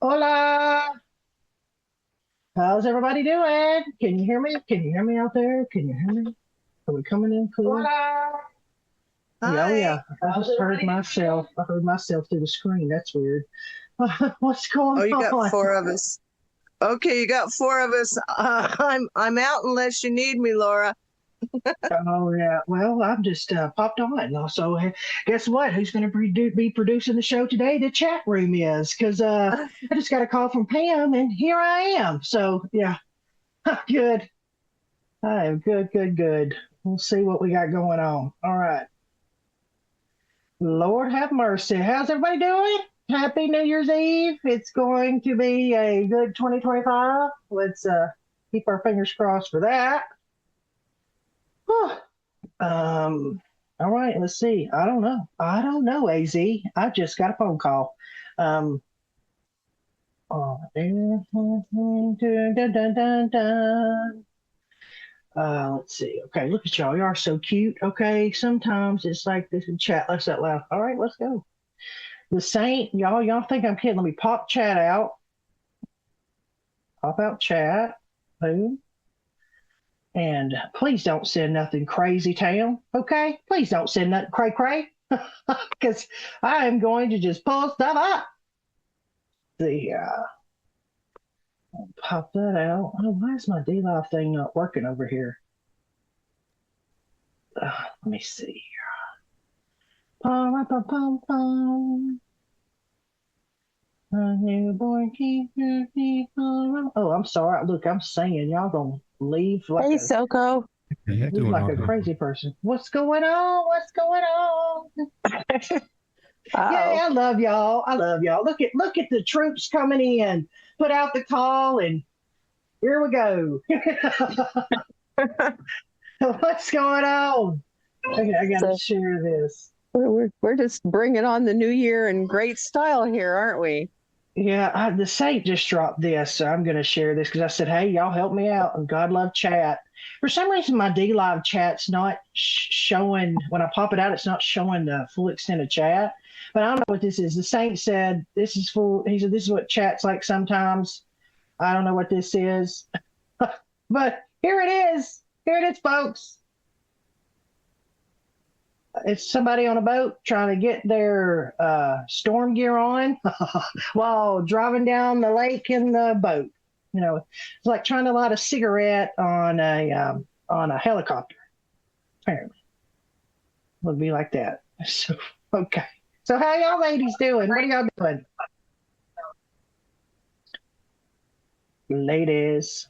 Hola. How's everybody doing? Can you hear me? Can you hear me out there? Can you hear me? Are we coming in clear? Hola. Yeah, oh yeah. I How's just heard everybody myself. I heard myself through the screen. That's weird. What's going Oh, you got on? four of us. Okay, you got four of us. I'm out unless you need me, Laura. Oh yeah. Well, I'm just popped on. Also, guess what? Who's going to be producing the show today? The chat room is, because I just got a call from Pam, and here I am. So yeah, good. I am good, good, good. We'll see what we got going on. All right. Lord have mercy. How's everybody doing? Happy New Year's Eve. It's going to be a good 2025. Let's keep our fingers crossed for that. Whew. All right, let's see. I don't know. AZ. I just got a phone call. Oh, dun, dun, dun, dun, dun. Let's see. Okay, look at y'all. You are so cute. Okay, sometimes it's like this in chat. Let's that loud. All right, let's go. The Saint, y'all think I'm kidding. Let me pop chat out. Pop out chat. Boom. And please don't send nothing crazy, Tam. Okay? Please don't send nothing cray. Because I am going to just pull stuff up. Pop that out. Oh, why is my D-Live thing not working over here? Let me see. Pum, pum, pum, pum. A newborn Oh, I'm sorry. Look, I'm singing. Y'all gonna leave like Hey, a SoCo. leave like a crazy person. What's going on? What's going on? Yeah, I love y'all. I love y'all. Look at the troops coming in. Put out the call, and here we go. What's going on? Okay, I gotta So share this. we're just bringing on the new year in great style here, aren't we? Yeah, the Saint just dropped this, so I'm going to share this because I said, hey, y'all help me out. And God love chat. For some reason, my D Live chat's not showing, when I pop it out, it's not showing the full extent of chat. But I don't know what this is. The Saint said, this is full. He said, this is what chat's like sometimes. I don't know what this is. But here it is. Here it is, folks. It's somebody on a boat trying to get their storm gear on while driving down the lake in the boat. You know, it's like trying to light a cigarette on a helicopter. Apparently, would be like that. So okay. So how y'all ladies doing? What are y'all doing, ladies?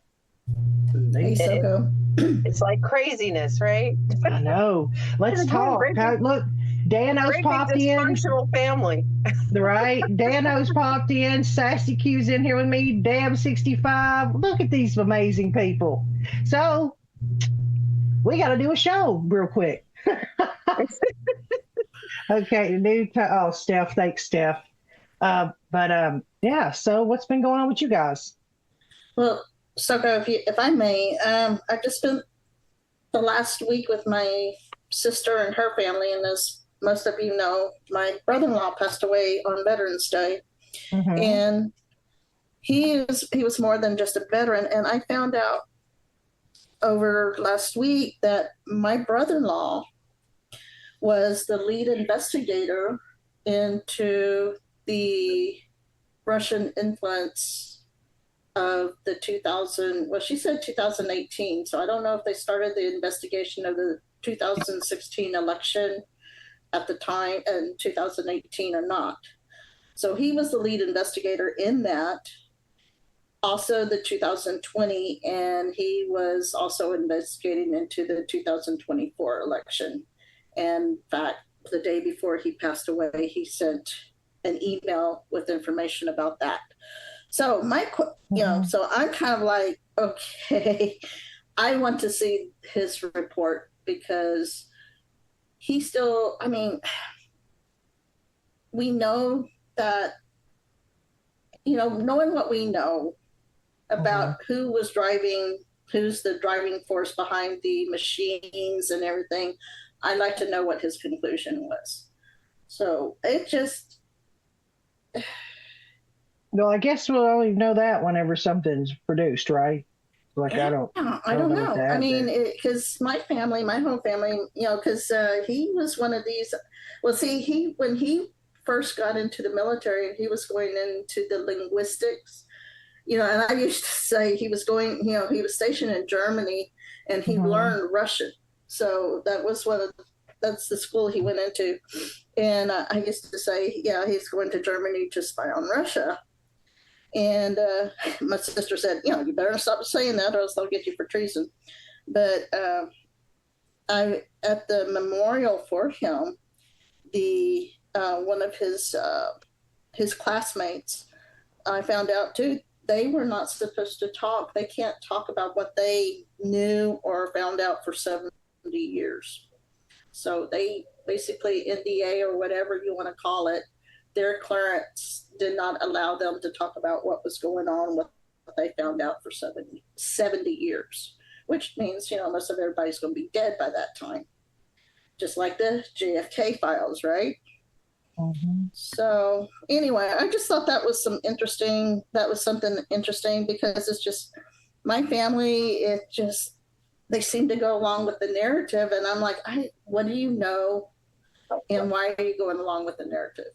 Hey, Ladies. SoCo. It's like craziness, right? I know. Let's talk. Look, Dano's popped in. Dysfunctional family. Right? Dano's popped in. SassyQ's in here with me. Dab65. Look at these amazing people. So we got to do a show real quick. Okay. Oh, Steph. Thanks, Steph. Yeah. So what's been going on with you guys? Well, SoCo, if I may, I've just spent the last week with my sister and her family, and as most of you know, my brother-in-law passed away on Veterans Day, and he was more than just a veteran. And I found out over last week that my brother-in-law was the lead investigator into the Russian influence of the 2000, well, she said 2018. So I don't know if they started the investigation of the 2016 election at the time in 2018 or not. So he was the lead investigator in that. Also the 2020, and he was also investigating into the 2024 election. And in fact, the day before he passed away, he sent an email with information about that. So so I'm kind of like, okay, I want to see his report because he still, I mean, we know that, knowing what we know about who was driving, who's the driving force behind the machines and everything, I'd like to know what his conclusion was. So it just, Well, I guess we'll only know that whenever something's produced, right? Like I don't know what know. to I add mean, there. because my family, my whole family, because he was one of these. Well, see, when he first got into the military, he was going into the linguistics. And I used to say he was going. He was stationed in Germany, and he Mhm. learned Russian. So that was that's the school he went into, and I used to say, yeah, he's going to Germany to spy on Russia. And my sister said, you better stop saying that, or else they'll get you for treason. But I at the memorial for him, the one of his classmates, I found out too. They were not supposed to talk. They can't talk about what they knew or found out for 70 years. So they basically NDA or whatever you want to call it, their clearance did not allow them to talk about what was going on, what they found out for 70 years, which means, most of everybody's going to be dead by that time, just like the JFK files, right? Mhm. So anyway, I just thought that was something interesting because it's just my family, they seem to go along with the narrative. And I'm like, what do you know? And why are you going along with the narrative?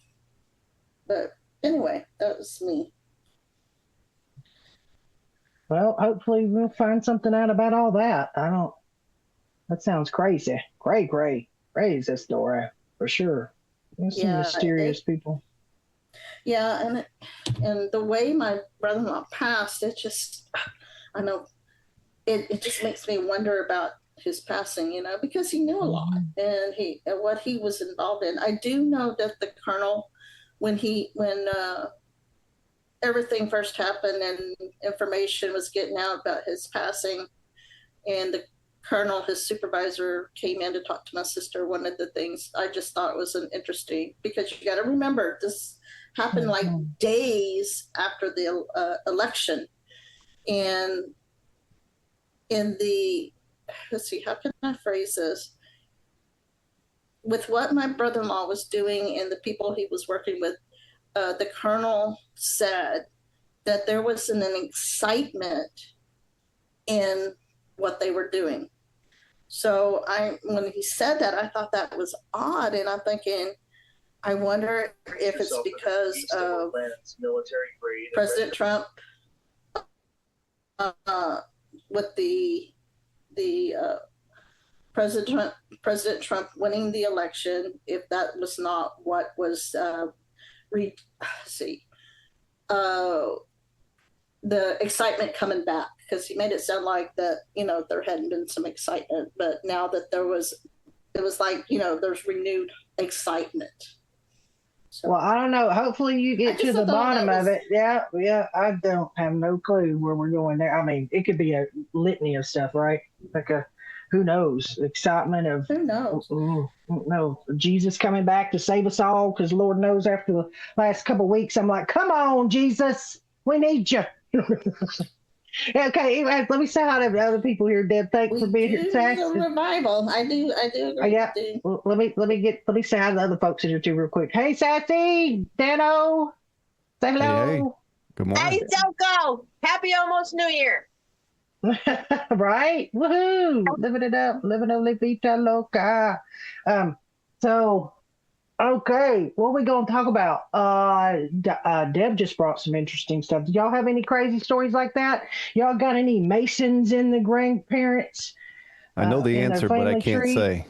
But anyway, that was me. Well, hopefully we'll find something out about all that. That sounds crazy. Crazy story for sure. There's some Yeah, mysterious people. yeah, and the way my brother-in-law passed, I know it just makes me wonder about his passing, because he knew a lot Mhm. and what he was involved in. I do know that the colonel, when everything first happened and information was getting out about his passing, and the colonel, his supervisor, came in to talk to my sister. One of the things I just thought was an interesting, because you got to remember this happened like Mhm. days after the election, and in the let's see, how can I phrase this? With what my brother-in-law was doing and the people he was working with, the colonel said that there was an excitement in what they were doing. So when he said that, I thought that was odd, and I'm thinking, I wonder if it's because of President Trump, with the President Trump winning the election, if that was not what was see the excitement coming back, because he made it sound like that there hadn't been some excitement, but now that it was like there's renewed excitement. So, Well, I don't know. Hopefully you get to the bottom of it. Yeah, I don't have no clue where we're going there. I mean, it could be a litany of stuff, right? Like who knows? Excitement of who knows? No, Jesus coming back to save us all. Because Lord knows, after the last couple of weeks, I'm like, come on, Jesus, we need you. Okay, let me say hi to the other people here. Deb, thanks for being here. Sassy. Revival. I do agree. Yeah. Well, let me say hi to the other folks in here too, real quick. Hey, Sassy, Dano, say hello. Hey. Good morning. Hey, SoCo! Happy almost New Year. Right? Woohoo! Living it up, living a vida loca. So, okay, what are we going to talk about? Deb just brought some interesting stuff. Do y'all have any crazy stories like that? Y'all got any Masons in the grandparents? I know the answer, but I can't say.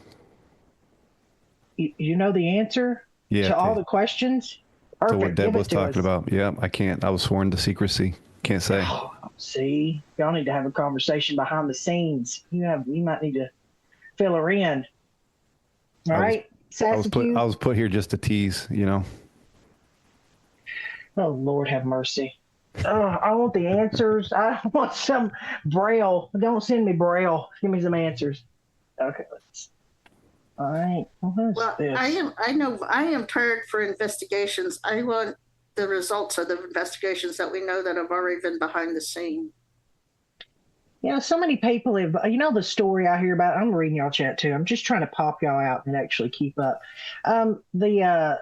You know the answer to all the questions? Perfect. To what Deb was talking about. Yeah, I can't. I was sworn to secrecy. Can't say. Oh, see, y'all need to have a conversation behind the scenes. You might need to fill her in. All right, SassyQ. I was put here just to tease, Oh, Lord have mercy. I want the answers. I want some braille. Don't send me braille. Give me some answers. Okay, all right. Well, I am tired for investigations. I want the results of the investigations that we know that have already been behind the scene. So many people have, the story I hear about. I'm reading y'all chat too. I'm just trying to pop y'all out and actually keep up. The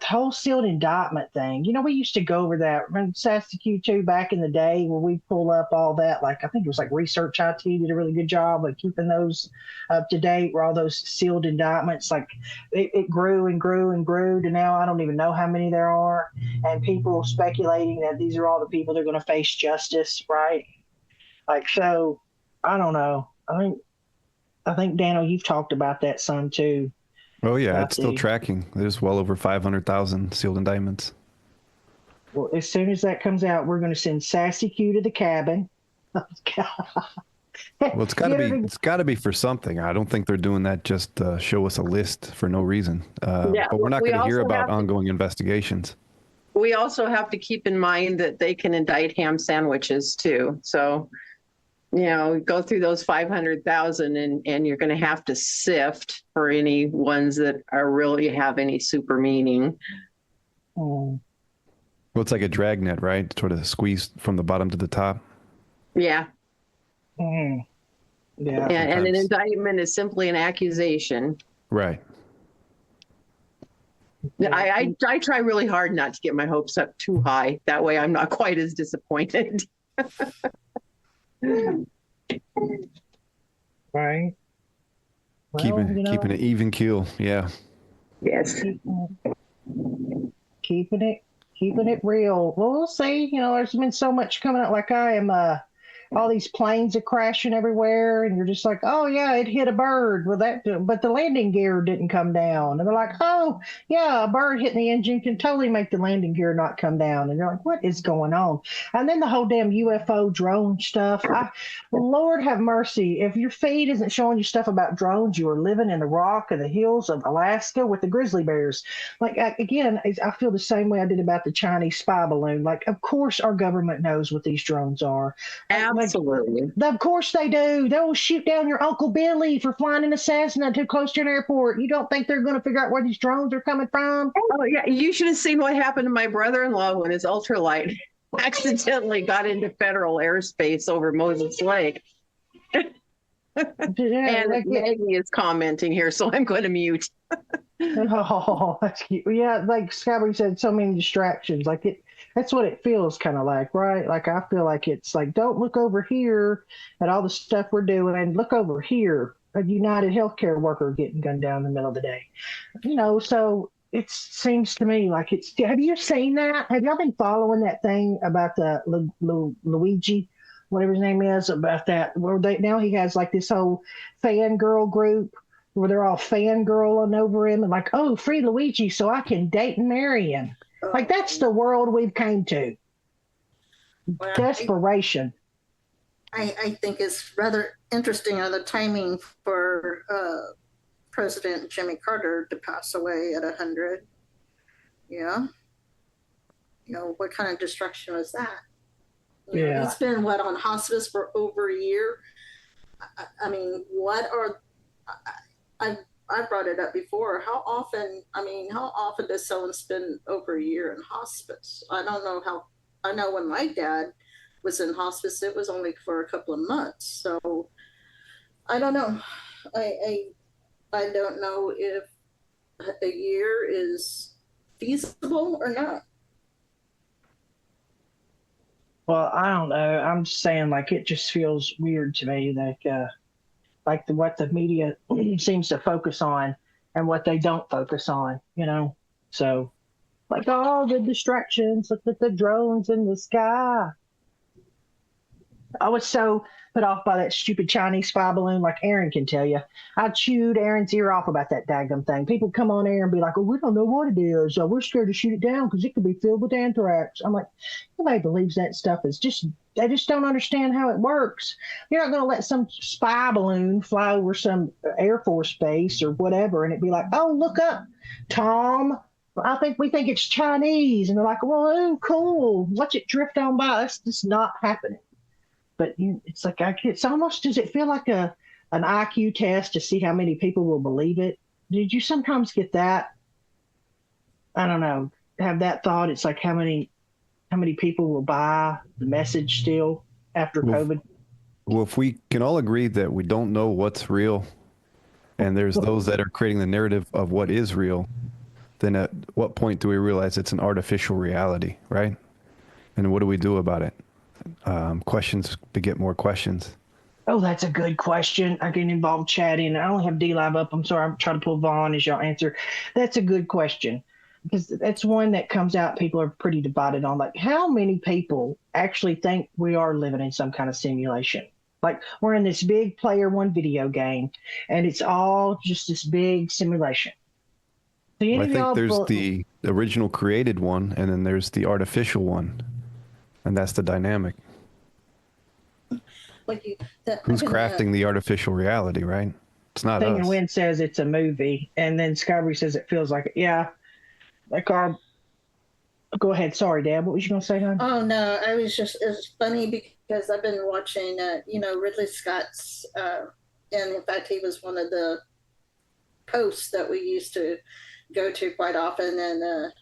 whole sealed indictment thing. We used to go over that. Remember SassyQ too back in the day where we pull up all that. Like I think it was like Research IT did a really good job of keeping those up to date. Where all those sealed indictments, like it grew and grew and grew to now I don't even know how many there are, and people speculating that these are all the people that are going to face justice, right? Like, so, I don't know. I think Daniel, you've talked about that some too. Oh yeah, it's still tracking. There's well over 500,000 sealed indictments. Well, as soon as that comes out, we're going to send SassyQ to the cabin. Well, it's got to be for something. I don't think they're doing that just to show us a list for no reason. But we're not going to hear about ongoing investigations. We also have to keep in mind that they can indict ham sandwiches too. So, go through those 500,000 and you're going to have to sift for any ones that are really have any super meaning. Oh. Well, it's like a dragnet, right? Sort of squeezed from the bottom to the top. Yeah. Mm. Yeah. And an indictment is simply an accusation. Right. I try really hard not to get my hopes up too high. That way I'm not quite as disappointed. Right. Well, keeping an even keel. Yeah. Yes. Keeping it real. Well, we'll see. There's been so much coming out. Like I am all these planes are crashing everywhere, and you're just like, oh yeah, it hit a bird. But the landing gear didn't come down, and they're like, oh yeah, a bird hitting the engine can totally make the landing gear not come down, and you're like, what is going on? And then the whole damn UFO drone stuff. Lord have mercy, if your feed isn't showing you stuff about drones, you are living in the rock of the hills of Alaska with the grizzly bears. Like again, I feel the same way I did about the Chinese spy balloon. Like, of course our government knows what these drones are. Absolutely. Of course they do. They'll shoot down your Uncle Billy for flying in a Cessna too close to an airport. You don't think they're going to figure out where these drones are coming from? Oh, yeah. You should have seen what happened to my brother-in-law when his ultralight accidentally got into federal airspace over Moses Lake. And Maggie is commenting here, so I'm going to mute. Oh, that's cute. Yeah, like Scabby said, so many distractions. That's what it feels kind of like, right? Like I feel like it's like, don't look over here at all the stuff we're doing, and look over here, a United Healthcare worker getting gunned down in the middle of the day. So it seems to me like it's. Have you seen that? Have y'all been following that thing about the Luigi, whatever his name is, about that? Where now he has like this whole fangirl group where they're all fangirling over him and like, oh, free Luigi so I can date and marry him. Like, that's the world we've came to. Well, Desperation. I think it's rather interesting on the timing for President Jimmy Carter to pass away at 100. Yeah. What kind of destruction was that? Yeah. He's been, on hospice for over a year. I mean, I brought it up before. How often does someone spend over a year in hospice? I don't know I know when my dad was in hospice, it was only for a couple of months. So I don't know. I don't know if a year is feasible or not. Well, I don't know. I'm just saying, like, it just feels weird to me that, what the media seems to focus on and what they don't focus on, So, like, all the distractions, look at the drones in the sky. I was so put off by that stupid Chinese spy balloon, like Aaron can tell you. I chewed Aaron's ear off about that daggum thing. People come on air and be like, oh, we don't know what it is. We're scared to shoot it down because it could be filled with anthrax. I'm like, nobody believes that stuff is they just don't understand how it works. You're not going to let some spy balloon fly over some Air Force base or whatever and it'd be like, oh, look up, Tom. We think it's Chinese. And they're like, well, oh, cool. Watch it drift on by. That's just not happening. But it's like, it's almost, does it feel like an IQ test to see how many people will believe it? Did you sometimes get that? I don't know, have that thought? It's like how many people will buy the message still after COVID? Well, if we can all agree that we don't know what's real, and there's those that are creating the narrative of what is real, then at what point do we realize it's an artificial reality, right? And what do we do about it? Questions beget more questions. Oh, that's a good question. I get involved chatting. I only have D-Live up. I'm sorry. I'm trying to pull Vaughn as y'all answer. That's a good question because that's one that comes out. People are pretty divided on, like, how many people actually think we are living in some kind of simulation? Like, we're in this big player one video game, and it's all just this big simulation. Well, I think there's the original created one, and then there's the artificial one, and that's the dynamic. Who's crafting the artificial reality, right? It's not us. Wynn says it's a movie, and then Skybree says it feels like it. Yeah, like our. Go ahead. Sorry, Dad. What was you going to say, hon? Oh no, it's funny because I've been watching, Ridley Scott's, and in fact, he was one of the posts that we used to go to quite often, and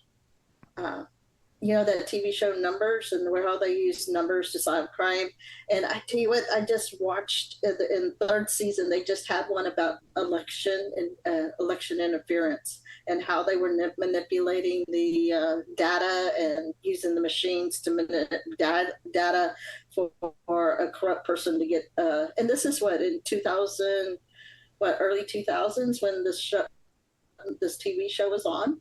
that TV show Numbers, and where how they use numbers to solve crime. And I tell you what, I just watched in third season, they just had one about election and election interference and how they were manipulating the data and using the machines to manipulate data for a corrupt person to get. And this is what, in early 2000s when this TV show was on.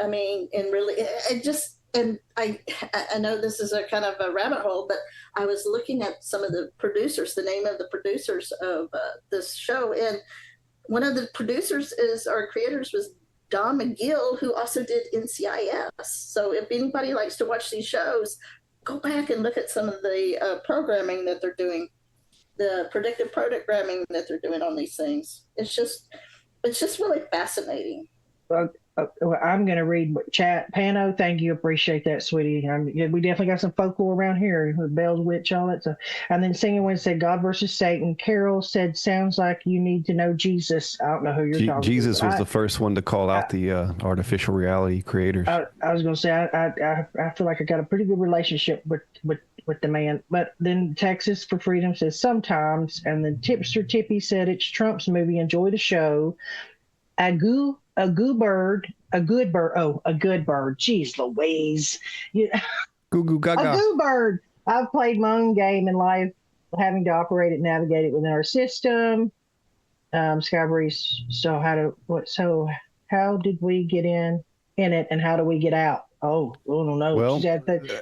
I mean, and really, it just. And I know this is a kind of a rabbit hole, but I was looking at some of the producers, the name of the producers of this show. And one of the producers creators was Don McGill, who also did NCIS. So if anybody likes to watch these shows, go back and look at some of the programming that they're doing, the predictive programming that they're doing on these things. It's just really fascinating. I'm going to read what chat. Pano, thank you. Appreciate that, sweetie. We definitely got some folklore around here. Bell's Witch, all that stuff. And then Singing Wind said, God versus Satan. Carol said, sounds like you need to know Jesus. I don't know who you're talking to. Jesus was the first one to call out the artificial reality creators. I was going to say, I feel like I got a pretty good relationship with the man. But then Texas for Freedom says, sometimes. And then Tipster Tippy said, it's Trump's movie. Enjoy the show. A good bird. Jeez Louise. Goo goo gaga. A good bird. I've played my own game in life, having to operate it, navigate it within our system. Skybreeze. So how did we get in it, and how do we get out? Oh, I don't know. Well, she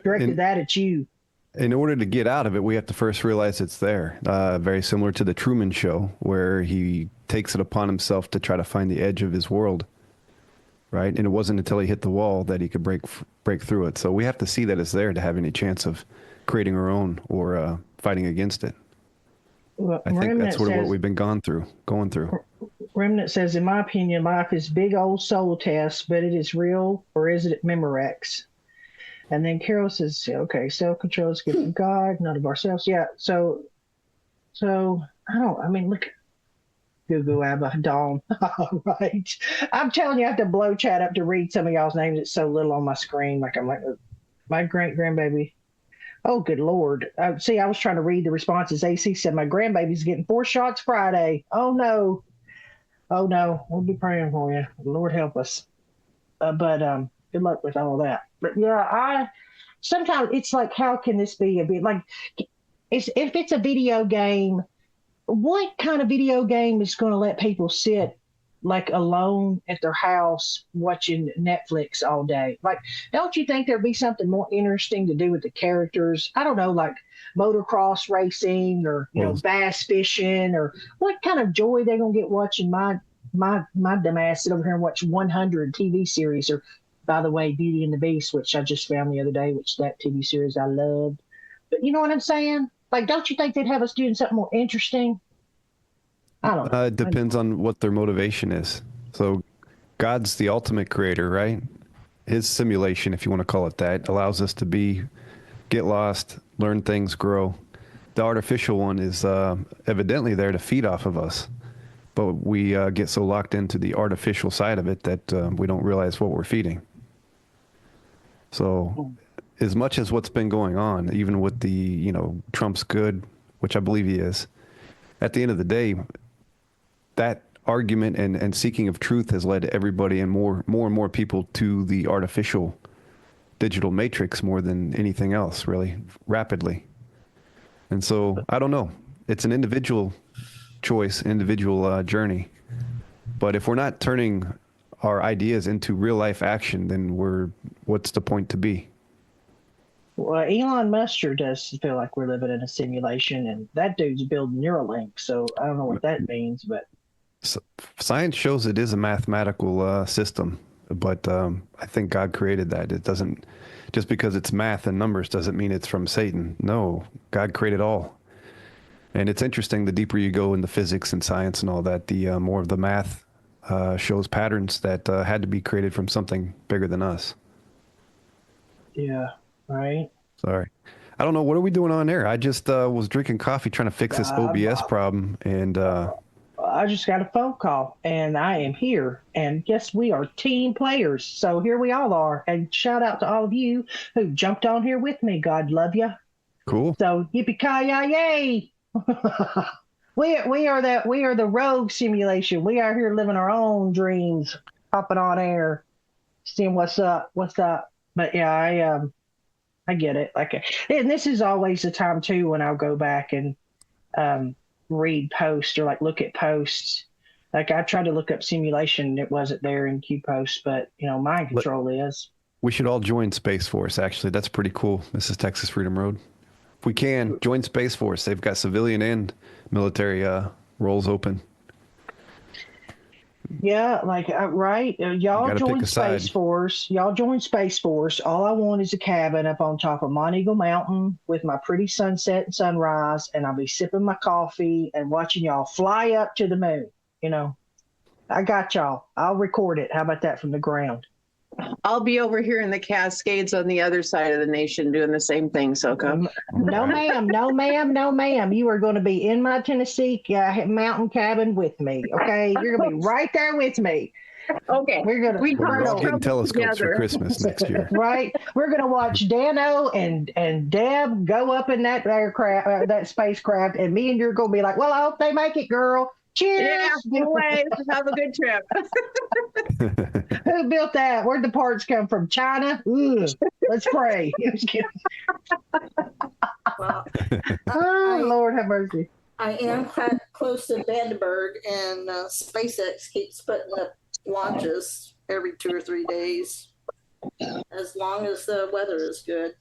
directed that at you. In order to get out of it, we have to first realize it's there. Very similar to the Truman Show, where he takes it upon himself to try to find the edge of his world, right? And it wasn't until he hit the wall that he could break through it. So we have to see that it's there to have any chance of creating our own or fighting against it. Well, I think that's what we've been going through. Remnant says, in my opinion, life is big old soul test, but it is real, or is it Memorex? And then Carol says, okay, self-control is given from God, not of ourselves. Yeah, so look, Goo Abba, Dawn. All right. I'm telling you, I have to blow chat up to read some of y'all's names. It's so little on my screen. Like, I'm like, my grandbaby. Oh, good Lord. See, I was trying to read the responses. AC said, my grandbaby's getting 4 shots Friday. Oh, no. We'll be praying for you. Lord help us. But good luck with all that. But yeah, sometimes it's like, how can this be a bit like, if it's a video game, what kind of video game is going to let people sit like alone at their house watching Netflix all day? Like, don't you think there'd be something more interesting to do with the characters? I don't know, like motocross racing or bass fishing, or what kind of joy they gonna get watching my dumb ass sit over here and watch 100 TV series? Or, by the way, Beauty and the Beast, which I just found the other day, which that TV series I loved. But you know what I'm saying? Like, don't you think they'd have us doing something more interesting? I don't know. It depends on what their motivation is. So God's the ultimate creator, right? His simulation, if you want to call it that, allows us to get lost, learn things, grow. The artificial one is evidently there to feed off of us. But we get so locked into the artificial side of it that we don't realize what we're feeding. So as much as what's been going on, even with the, Trump's good which I believe he is, at the end of the day, that argument and seeking of truth has led everybody and more and more people to the artificial digital matrix more than anything else, really, rapidly. And so, I don't know. It's an individual choice, individual journey. But if we're not turning our ideas into real life action, then what's the point to be? Well, Elon Musk sure does feel like we're living in a simulation, and that dude's building Neuralink. So I don't know what that means, but science shows it is a mathematical system. But I think God created that. It doesn't, just because it's math and numbers doesn't mean it's from Satan. No, God created all. And it's interesting, the deeper you go into physics and science and all that, the more of the math shows patterns that had to be created from something bigger than us. yeah, right. Sorry. I don't know. What are we doing on there? I just was drinking coffee trying to fix this OBS problem. And I just got a phone call, and I am here. And yes, we are team players. So here we all are. And shout out to all of you who jumped on here with me. God love you. cool. So yippee-ki-yay! we are the rogue simulation. We are here living our own dreams, hopping on air, seeing what's up. But yeah, I get it. And this is always the time too when I'll go back and read posts or look at posts. I tried to look up simulation, it wasn't there in Q posts, but mind control is. We should all join Space Force. Actually, that's pretty cool. This is Texas Freedom Road. If we can join Space Force, they've got civilian and military roles open. Yeah, right. Y'all join Space Force. Y'all join Space Force. All I want is a cabin up on top of Mont Eagle Mountain with my pretty sunset and sunrise, and I'll be sipping my coffee and watching y'all fly up to the moon. I got y'all. I'll record it. How about that from the ground? I'll be over here in the Cascades on the other side of the nation doing the same thing, SoCo. No, ma'am. No, ma'am. No, ma'am. You are going to be in my Tennessee mountain cabin with me. Okay, you're going to be right there with me. Okay, we're all getting telescopes for Christmas next year. Right, we're going to watch Dano and Deb go up in that aircraft, that spacecraft, and me and you're going to be like, "Well, I hope they make it, girl." Cheers. Yeah, anyway, have a good trip. Who built that? Where'd the parts come from? China? Ugh. Let's pray. Well, Oh, Lord have mercy. I am quite close to Vandenberg, and SpaceX keeps putting up launches every 2 or 3 days, as long as the weather is good.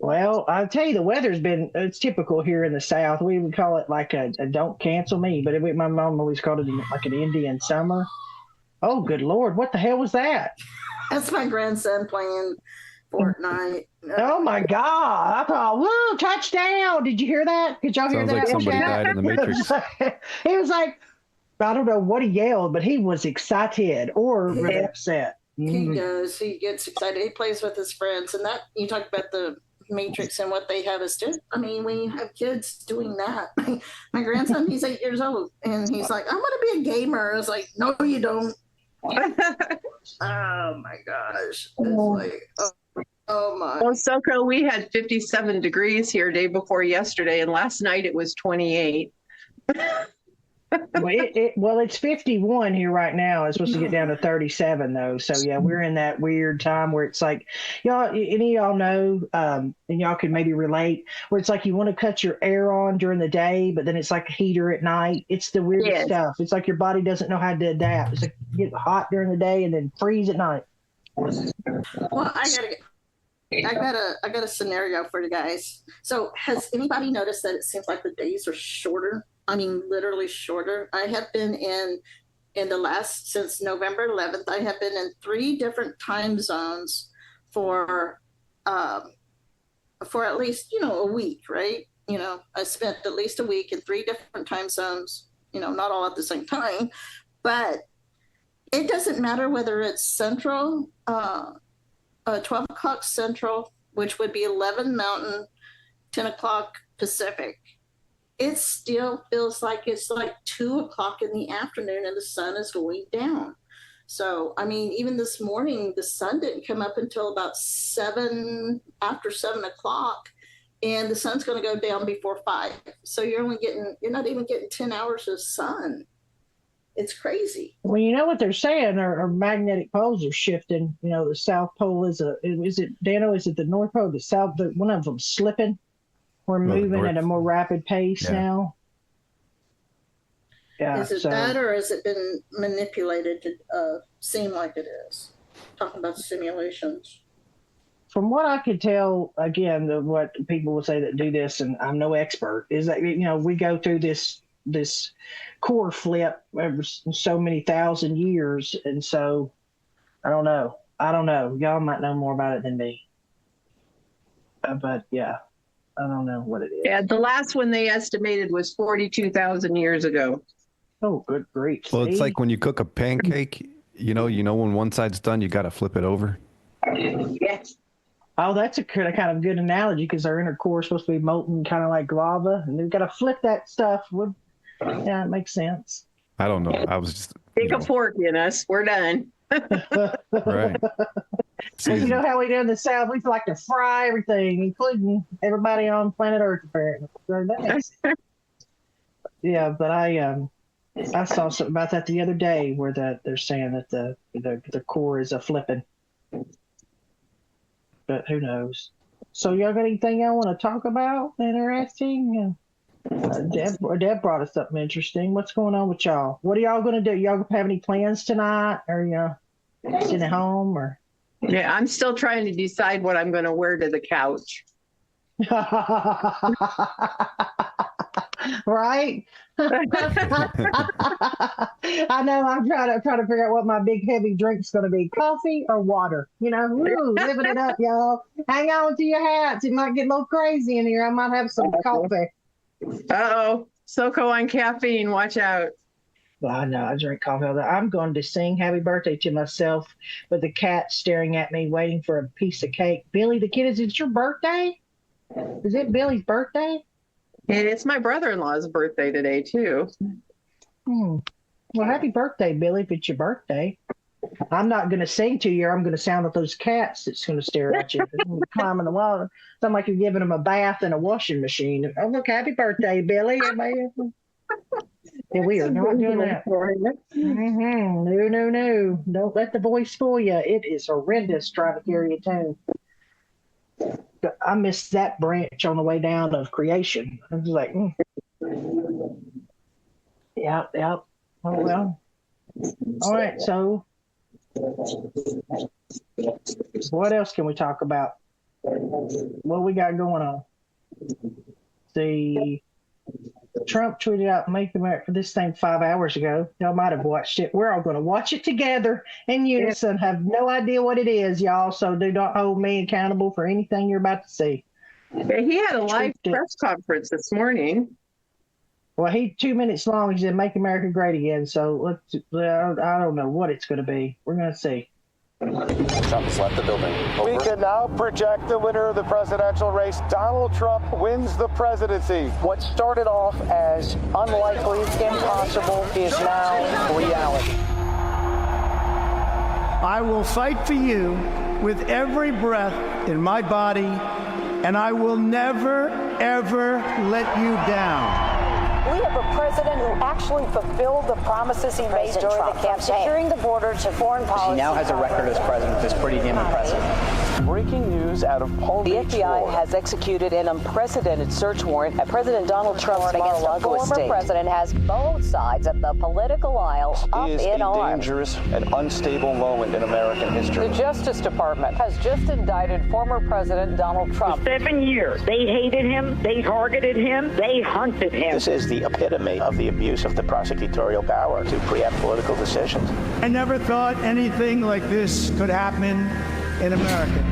Well, I'll tell you, the weather's it's typical here in the South. We would call it like a don't cancel me, but my mom always called it like an Indian summer. Oh, good Lord. What the hell was that? That's my grandson playing Fortnite. Oh, my God. I thought, woo, touchdown. Did you hear that? Did y'all hear Sounds that? like somebody died in the Matrix. He was like, I don't know what he yelled, but he was excited or really upset. He does. He gets excited. He plays with his friends. And that, you talk about the Matrix and what they have us do. I mean, when you have kids doing that, my grandson, he's 8 years old, and he's like, "I want to be a gamer." I was like, "No, you don't." Oh my gosh! It's like, oh my. Well, SoCo, we had 57 degrees here day before yesterday, and last night it was 28. Well, it's 51 here right now. It's supposed to get down to 37 though. So yeah, we're in that weird time where it's like, any of y'all know, and y'all can maybe relate, where it's like you want to cut your air on during the day, but then it's like a heater at night. It's the weirdest stuff. It's like your body doesn't know how to adapt. It's like you get hot during the day and then freeze at night. Well, I got a scenario for you guys. So has anybody noticed that it seems like the days are shorter? I mean, literally shorter. I have been in since November 11th, I have been in 3 different time zones for at least, a week, right? I spent at least a week in 3 different time zones, not all at the same time, but it doesn't matter whether it's central, 12 o'clock central, which would be 11 mountain, 10 o'clock Pacific. It still feels like it's like 2 o'clock in the afternoon and the sun is going down. So, I mean, even this morning, the sun didn't come up until about after 7 o'clock, and the sun's going to go down before 5. So you're not even getting 10 hours of sun. It's crazy. Well, you know what they're saying? Our magnetic poles are shifting. You know, the South Pole is it Dano? Is it the North Pole? The South? One of them slipping. We're moving at a more rapid pace now. Yeah. Is it that, or has it been manipulated to seem like it is? Talking about simulations. From what I could tell, again, what people will say that do this, and I'm no expert, is that we go through this core flip every so many thousand years, and so I don't know. Y'all might know more about it than me, but yeah, I don't know what it is. Yeah, the last one they estimated was 42,000 years ago. Oh, good grief! Well, it's like when you cook a pancake. You know when one side's done, you got to flip it over. Yes. Oh, that's a kind of good analogy, because our inner core is supposed to be molten, kind of like lava, and we've got to flip that stuff. Yeah, it makes sense. I don't know. I was just Stick a fork in us. We're done. right. So you know how we do in the South? We like to fry everything, including everybody on planet Earth, apparently. Yeah, but I saw something about that the other day, where they're saying that the core is a flipping. But who knows? So y'all got anything y'all want to talk about? Interesting? Deb brought us something interesting. What's going on with y'all? What are y'all going to do? Y'all have any plans tonight? Or y'all sitting at home? Or? Yeah, I'm still trying to decide what I'm going to wear to the couch. Right? I know. I'm trying to figure out what my big heavy drink's going to be: coffee or water. Living it up, y'all. Hang on to your hats. It might get a little crazy in here. I might have some coffee. Uh-oh. SoCo on caffeine. Watch out. Well, I know. I drink coffee all the time. I'm going to sing happy birthday to myself with the cat staring at me, waiting for a piece of cake. Billy, the kid, is it your birthday? Is it Billy's birthday? And it's my brother-in-law's birthday today, too. Well, happy birthday, Billy, if it's your birthday. I'm not going to sing to you, or I'm going to sound like those cats that's going to stare at you. Climbing the wall. Sound like you're giving them a bath and a washing machine. Oh, look, happy birthday, Billy. Yeah, we are not doing that. No. Don't let the voice fool you. It is horrendous trying to carry a tune. I missed that branch on the way down of creation. I was like, Yep. Oh, well. All right, so what else can we talk about? What we got going on? Trump tweeted out "Make America" this thing 5 hours ago. Y'all might have watched it. We're all going to watch it together in unison. Have no idea what it is, y'all. So do not hold me accountable for anything you're about to see. Yeah, he had a live press conference this morning. Well, 2 minutes long. He said "Make America Great Again." So I don't know what it's going to be. We're going to see. Trump has left the building. Over. We can now project the winner of the presidential race. Donald Trump wins the presidency. What started off as unlikely, impossible, is now reality. I will fight for you with every breath in my body, and I will never, ever let you down. We have a president who actually fulfilled the promises he made during the campaign. Securing the border to foreign policy. He now has a record as president that's pretty damn impressive. Breaking news out of Palm Beach, The FBI has executed an unprecedented search warrant at President Donald Trump's Mar-a-Lago estate. The former president has both sides of the political aisle up in arms. It is a dangerous and unstable moment in American history. The Justice Department has just indicted former President Donald Trump. For 7 years, they hated him, they targeted him, they hunted him. This is the epitome of the abuse of the prosecutorial power to preempt political decisions. I never thought anything like this could happen in America.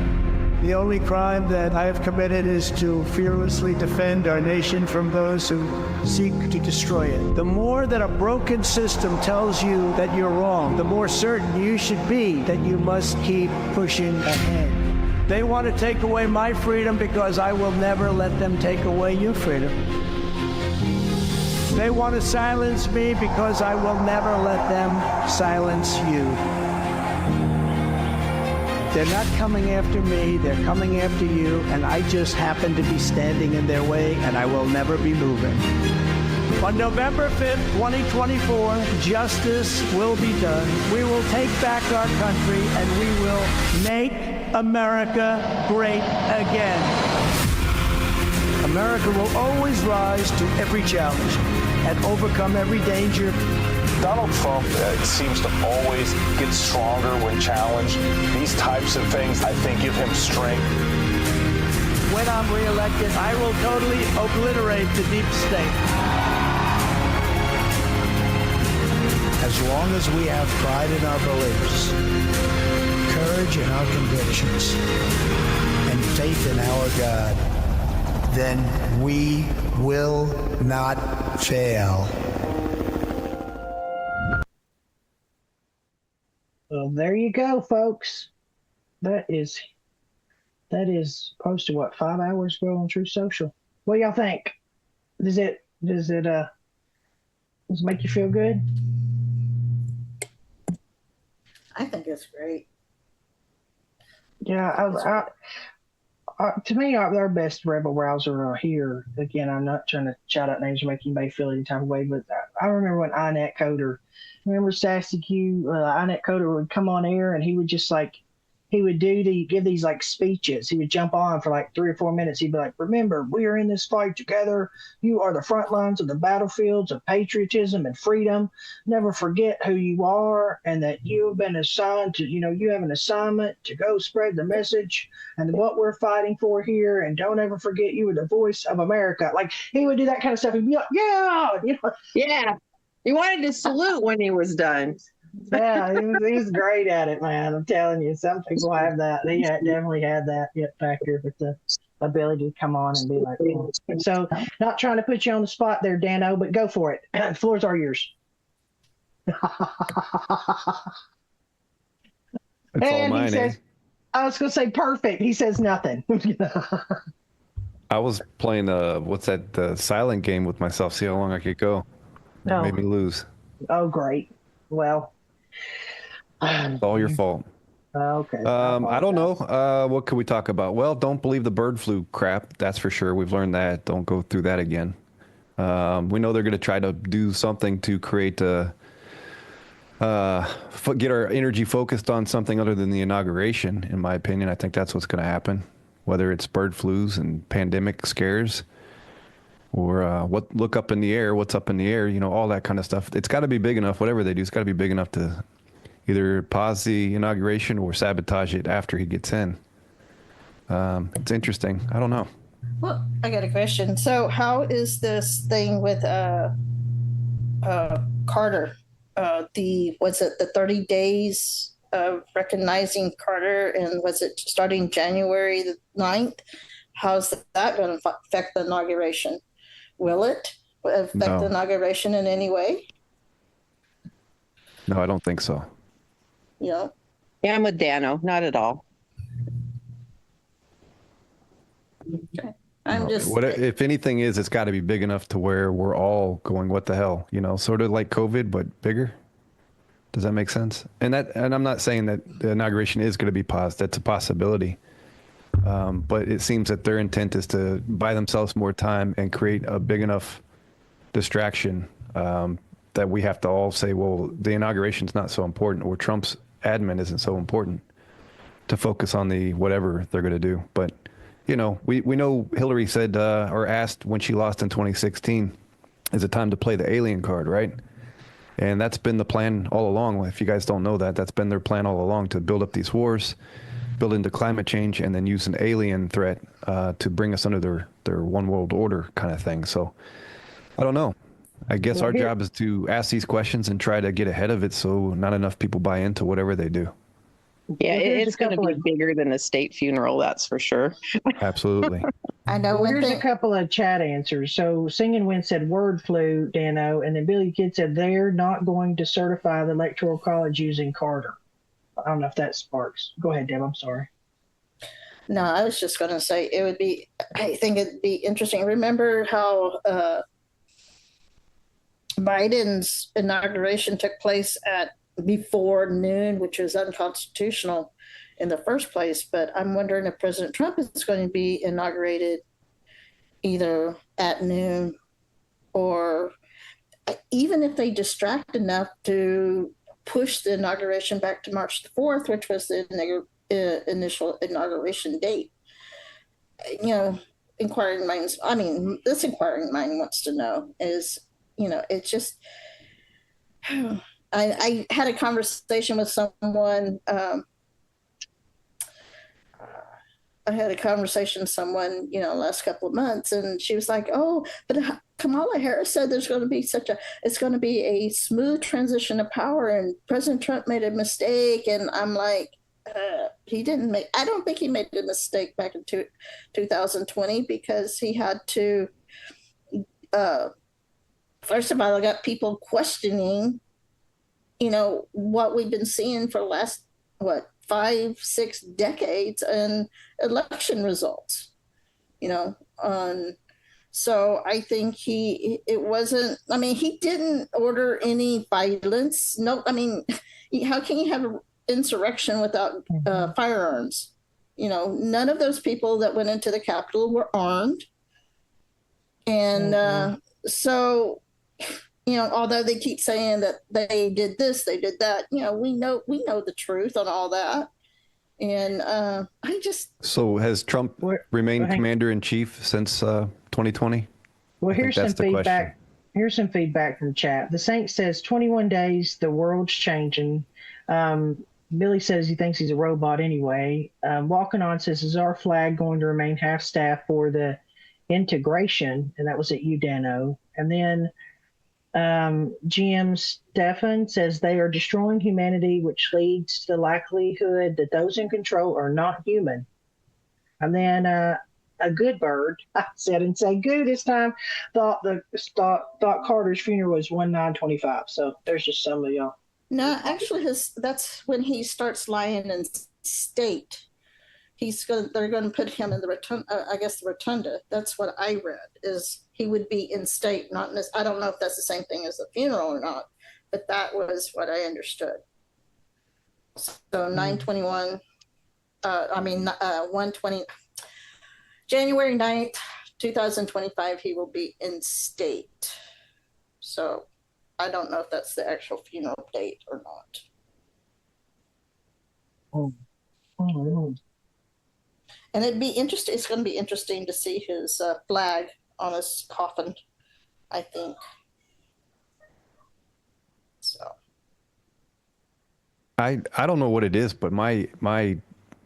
The only crime that I have committed is to fearlessly defend our nation from those who seek to destroy it. The more that a broken system tells you that you're wrong, the more certain you should be that you must keep pushing ahead. They want to take away my freedom because I will never let them take away your freedom. They want to silence me because I will never let them silence you. They're not coming after me, they're coming after you, and I just happen to be standing in their way, and I will never be moving. On November 5th, 2024, justice will be done. We will take back our country, and we will make America great again. America will always rise to every challenge and overcome every danger. Donald Trump seems to always get stronger when challenged. These types of things, I think, give him strength. When I'm reelected, I will totally obliterate the deep state. As long as we have pride in our beliefs, courage in our convictions, and faith in our God, then we will not fail. Well, there you go, folks. That is posted, what, 5 hours ago on Truth Social. What do y'all think? Does it make you feel good? I think it's great. Yeah, to me, our best rebel rouser are here. Again, I'm not trying to shout out names or make anybody feel any type of way, but I remember when INET Coder, remember SassyQ, INET Coder would come on air and he would just he would give these like speeches. He would jump on for like 3 or 4 minutes. He'd be like, remember, we are in this fight together. You are the front lines of the battlefields of patriotism and freedom. Never forget who you are and that you have been assigned to, you have an assignment to go spread the message and what we're fighting for here. And don't ever forget you are the voice of America. Like he would do that kind of stuff. He'd be like, yeah, Yeah. He wanted to salute when he was done. Yeah, he was great at it, man. I'm telling you, some people have that. They definitely had that factor with the ability to come on and be like, oh. So not trying to put you on the spot there, Dano, but go for it. The floors are yours. It's And all mine, he says, I was going to say perfect. He says nothing. I was playing the silent game with myself, see how long I could go. No. Made me lose. Oh, great. Well, It's all your fault. okay. I don't know. What could we talk about? Well, don't believe the bird flu crap. That's for sure. We've learned that. Don't go through that again. We know they're going to try to do something to create get our energy focused on something other than the inauguration. In my opinion, I think that's what's going to happen. Whether it's bird flus and pandemic scares, or look up in the air, what's up in the air, all that kind of stuff. It's got to be big enough. Whatever they do, it's got to be big enough to either pause the inauguration or sabotage it after he gets in. It's interesting. I don't know. Well, I got a question. So how is this thing with Carter? Was it the 30 days of recognizing Carter, and was it starting January the 9th? How's that going to affect the inauguration? Will it affect the inauguration in any way? No, I don't think so. Yeah, I'm with Dano. Not at all. Okay. I'm just. If anything it's got to be big enough to where we're all going, what the hell? Sort of like COVID, but bigger. Does that make sense? And I'm not saying that the inauguration is going to be paused. That's a possibility. But it seems that their intent is to buy themselves more time and create a big enough distraction that we have to all say, well, the inauguration's not so important, or Trump's admin isn't so important, to focus on the whatever they're going to do. But, we know Hillary said or asked when she lost in 2016, is it time to play the alien card, right? And that's been the plan all along. If you guys don't know that, that's been their plan all along, to build up these wars, build into climate change, and then use an alien threat to bring us under their one world order kind of thing. So I don't know. I guess our job is to ask these questions and try to get ahead of it so not enough people buy into whatever they do. Yeah, it's going to be bigger than a state funeral, that's for sure. Absolutely. I know. Here's a couple of chat answers. So Singing Wind said word flu, Dano, and then Billy Kidd said they're not going to certify the Electoral College using Carter. I don't know if that sparks. Go ahead, Deb. I'm sorry. No, I was just going to say I think it'd be interesting. Remember how Biden's inauguration took place at before noon, which was unconstitutional. in the first place. But I'm wondering if President Trump is going to be inaugurated either at noon, or even if they distract enough to push the inauguration back to March the 4th, which was the initial inauguration date. Inquiring minds, this inquiring mind wants to know is, it's just, I had a conversation with someone, last couple of months, and she was like, oh, but Kamala Harris said it's going to be a smooth transition of power, and President Trump made a mistake. And I'm like, I don't think he made a mistake back in 2020, because he had to, first of all, I got people questioning, what we've been seeing for the last, 5-6 decades and election results, so I think he didn't order any violence. No, how can you have an insurrection without firearms? None of those people that went into the Capitol were armed. And so, although they keep saying that they did this, they did that, we know the truth on all that. And So has Trump remained commander-in-chief since 2020? Well, here's some feedback. Here's some feedback from chat. The Saint says 21 days, the world's changing. Billy says he thinks he's a robot anyway. Walking On says, is our flag going to remain half-staff for the integration? And that was at UDano. And then GM Stefan says they are destroying humanity, which leads to the likelihood that those in control are not human. And then a good bird, I said and say goo this time, thought Carter's funeral was 1/9/25. So there's just some of y'all. No, actually, that's when he starts lying in state. They're going to put him in the rotunda. I guess the rotunda. That's what I read. Is he would be in state, not in this. I don't know if that's the same thing as the funeral or not, but that was what I understood. So 9/21. 1/20. January 9th, 2025. He will be in state. So I don't know if that's the actual funeral date or not. And it'd be interesting. It's going to be interesting to see his flag on his coffin, I think. So. I don't know what it is, but my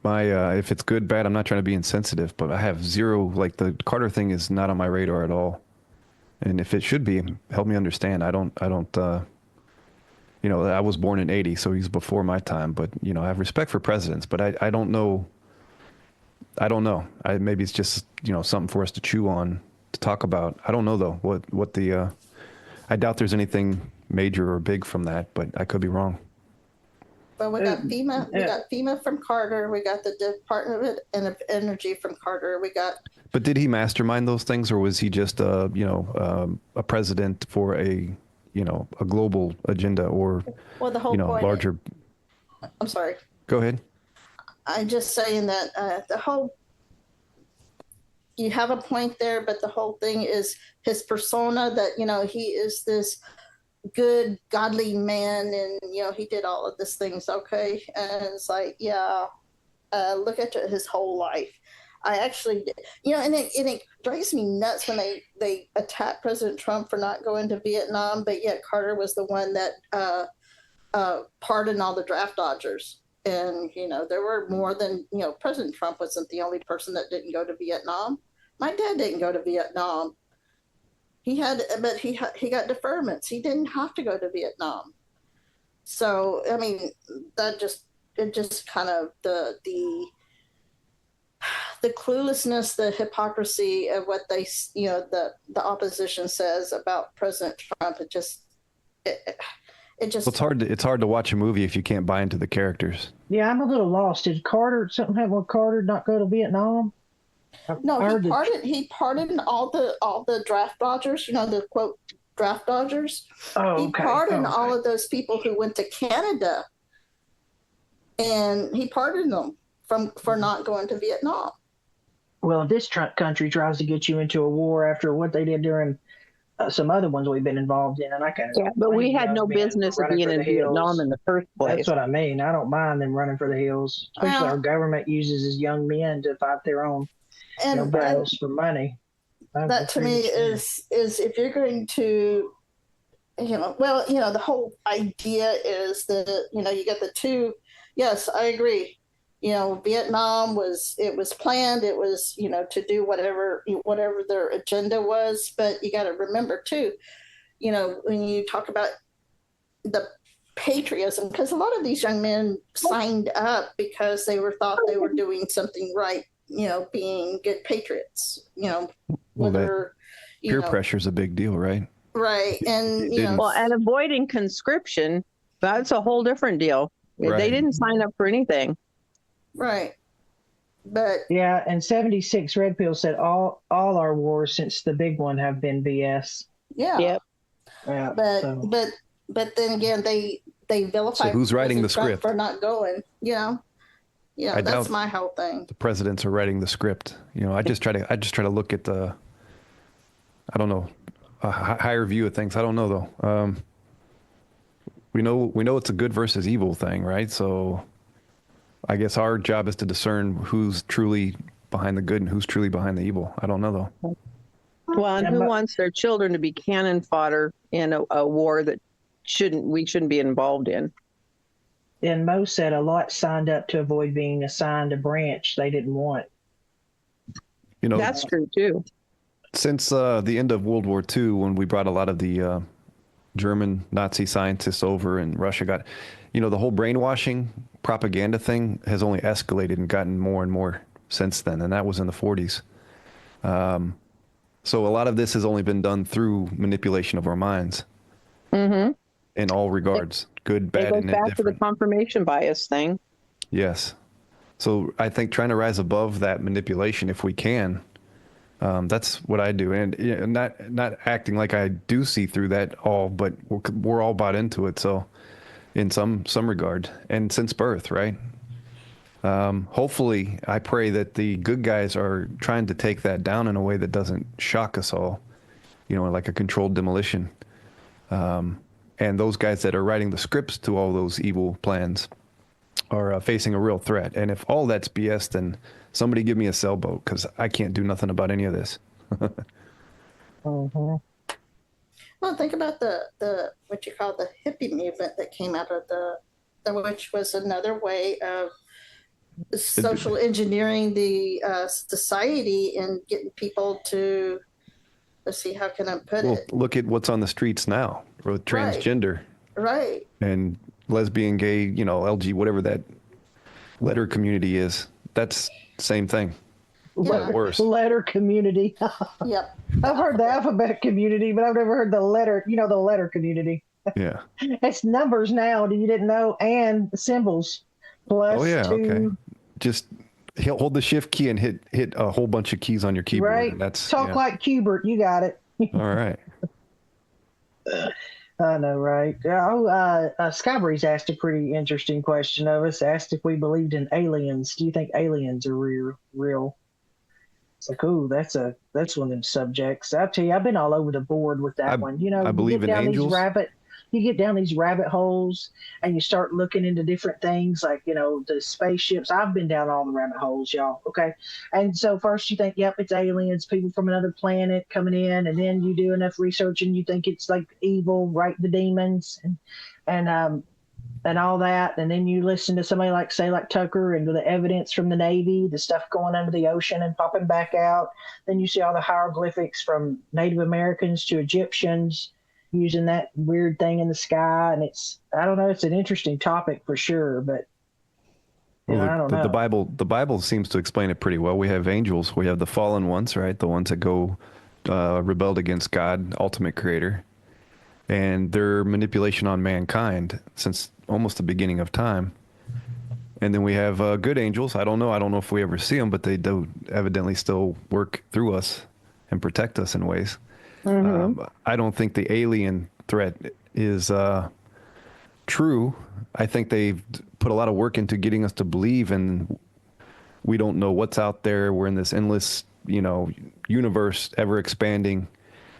if it's good, bad, I'm not trying to be insensitive, but I have zero, like the Carter thing is not on my radar at all. And if it should be, help me understand. I don't, I was born in 80, so he's before my time, but I have respect for presidents, but I don't know. Maybe it's just, something for us to chew on, to talk about. I don't know though, what the, I doubt there's anything major or big from that, but I could be wrong. Well, we got FEMA. We got FEMA from Carter. We got the Department of Energy from Carter. But did he mastermind those things, or was he just a president for a global agenda, or the whole point, larger? I'm sorry. Go ahead. I'm just saying that you have a point there, but the whole thing is his persona, that he is this good godly man, and he did all of these things, okay, and it's like, look at his whole life. I actually, and it drives me nuts when they attack President Trump for not going to Vietnam, but yet Carter was the one that pardoned all the draft dodgers. And there were more than President Trump wasn't the only person that didn't go to Vietnam. My dad didn't go to Vietnam. He got deferments. He didn't have to go to Vietnam. So it just kind of the cluelessness, the hypocrisy of what they the opposition says about President Trump. It just. Well, it's hard to watch a movie if you can't buy into the characters. Yeah, I'm a little lost. Did something happen with Carter not go to Vietnam? No, he pardoned all the draft dodgers, the quote draft dodgers. Oh, okay. He pardoned all of those people who went to Canada, and he pardoned them. for not going to Vietnam. Well, if this country tries to get you into a war after what they did during some other ones we've been involved in, and I can. Yeah, but we had no business of being in Vietnam in the first place. That's what I mean. I don't mind them running for the hills, especially our government uses as young men to fight their own battles for money. That to me is if you're going to, the whole idea is that, you get the two. Yes, I agree. Vietnam was planned. It was, to do whatever their agenda was. But you got to remember too, when you talk about the patriotism, because a lot of these young men signed up because they thought they were doing something right, being good patriots, peer pressure is a big deal, right? Right. And, and avoiding conscription, that's a whole different deal. Right. They didn't sign up for anything. Right. But yeah, and 76 Red Pill said all our wars since the big one have been BS. Yeah. Yep. Yeah. But then again, they vilify. So who's writing the script for not going? That's my whole thing. The presidents are writing the script. I just try to look at the, I don't know, a higher view of things. I don't know though. We know it's a good versus evil thing, right? So I guess our job is to discern who's truly behind the good and who's truly behind the evil. I don't know though. Well, and who wants their children to be cannon fodder in a war that we shouldn't be involved in? And Mo said a lot signed up to avoid being assigned a branch they didn't want. That's true too. Since the end of World War II, when we brought a lot of the German Nazi scientists over and Russia got, the whole brainwashing propaganda thing has only escalated and gotten more and more since then. And that was in the 40s. So a lot of this has only been done through manipulation of our minds in all regards, good, bad, and indifferent. It goes back to the confirmation bias thing. Yes. So I think trying to rise above that manipulation, if we can, that's what I do. And not acting like I do see through that all, but we're all bought into it. So in some regard, and since birth, right? Hopefully, I pray that the good guys are trying to take that down in a way that doesn't shock us all, like a controlled demolition. And those guys that are writing the scripts to all those evil plans are facing a real threat. And if all that's BS, then somebody give me a sailboat, because I can't do nothing about any of this. Well, think about the what you call the hippie movement that came out of which was another way of social engineering the society and getting people to, let's see, how can I put it? Look at what's on the streets now with transgender. Right. And lesbian, gay, LG, whatever that letter community is. That's the same thing. Yeah. Worse. Letter community. Yep. I've heard the alphabet community, but I've never heard the letter, the letter community. Yeah. It's numbers now, you didn't know, and symbols. Plus okay. Just hold the shift key and hit a whole bunch of keys on your keyboard. Right. And that's Talk like Cubert, you got it. All right. I know, right? Skybreeze asked a pretty interesting question of us. Asked if we believed in aliens. Do you think aliens are real? It's like, ooh, that's one of them subjects. I'll tell you, I've been all over the board with that one. I believe in angels. You get down these rabbit holes and you start looking into different things like, the spaceships. I've been down all the rabbit holes, y'all. Okay. And so first you think, yep, it's aliens, people from another planet coming in. And then you do enough research and you think it's like evil, right? The demons and all that. And then you listen to somebody like Tucker and the evidence from the Navy, the stuff going under the ocean and popping back out. Then you see all the hieroglyphics from Native Americans to Egyptians using that weird thing in the sky. And it's an interesting topic for sure, but I don't know. The Bible seems to explain it pretty well. We have angels, we have the fallen ones, right? The ones that rebelled against God, ultimate creator, and their manipulation on mankind since almost the beginning of time. And then we have good angels. I don't know if we ever see them, but they do evidently still work through us and protect us in ways. Mm-hmm. I don't think the alien threat is true. I think they've put a lot of work into getting us to believe in We don't know what's out there. We're in this endless, universe, ever expanding,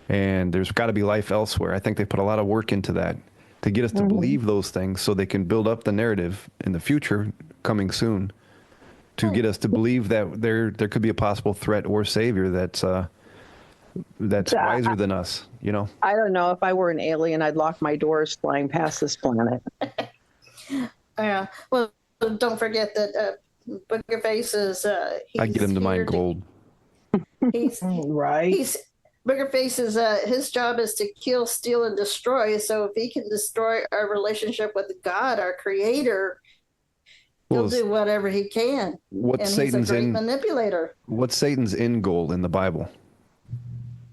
and there's got to be life elsewhere. I think they put a lot of work into that to get us to believe those things so they can build up the narrative in the future, coming soon, to get us to believe that there could be a possible threat or savior that's wiser than us, I don't know. If I were an alien, I'd lock my doors flying past this planet. Yeah. Well, don't forget that Boogerface is. I get him to mine gold. He's right. Boogerface is. His job is to kill, steal, and destroy. So if he can destroy our relationship with God, our Creator, he'll do whatever he can. What's He's a great manipulator. What's Satan's end goal in the Bible?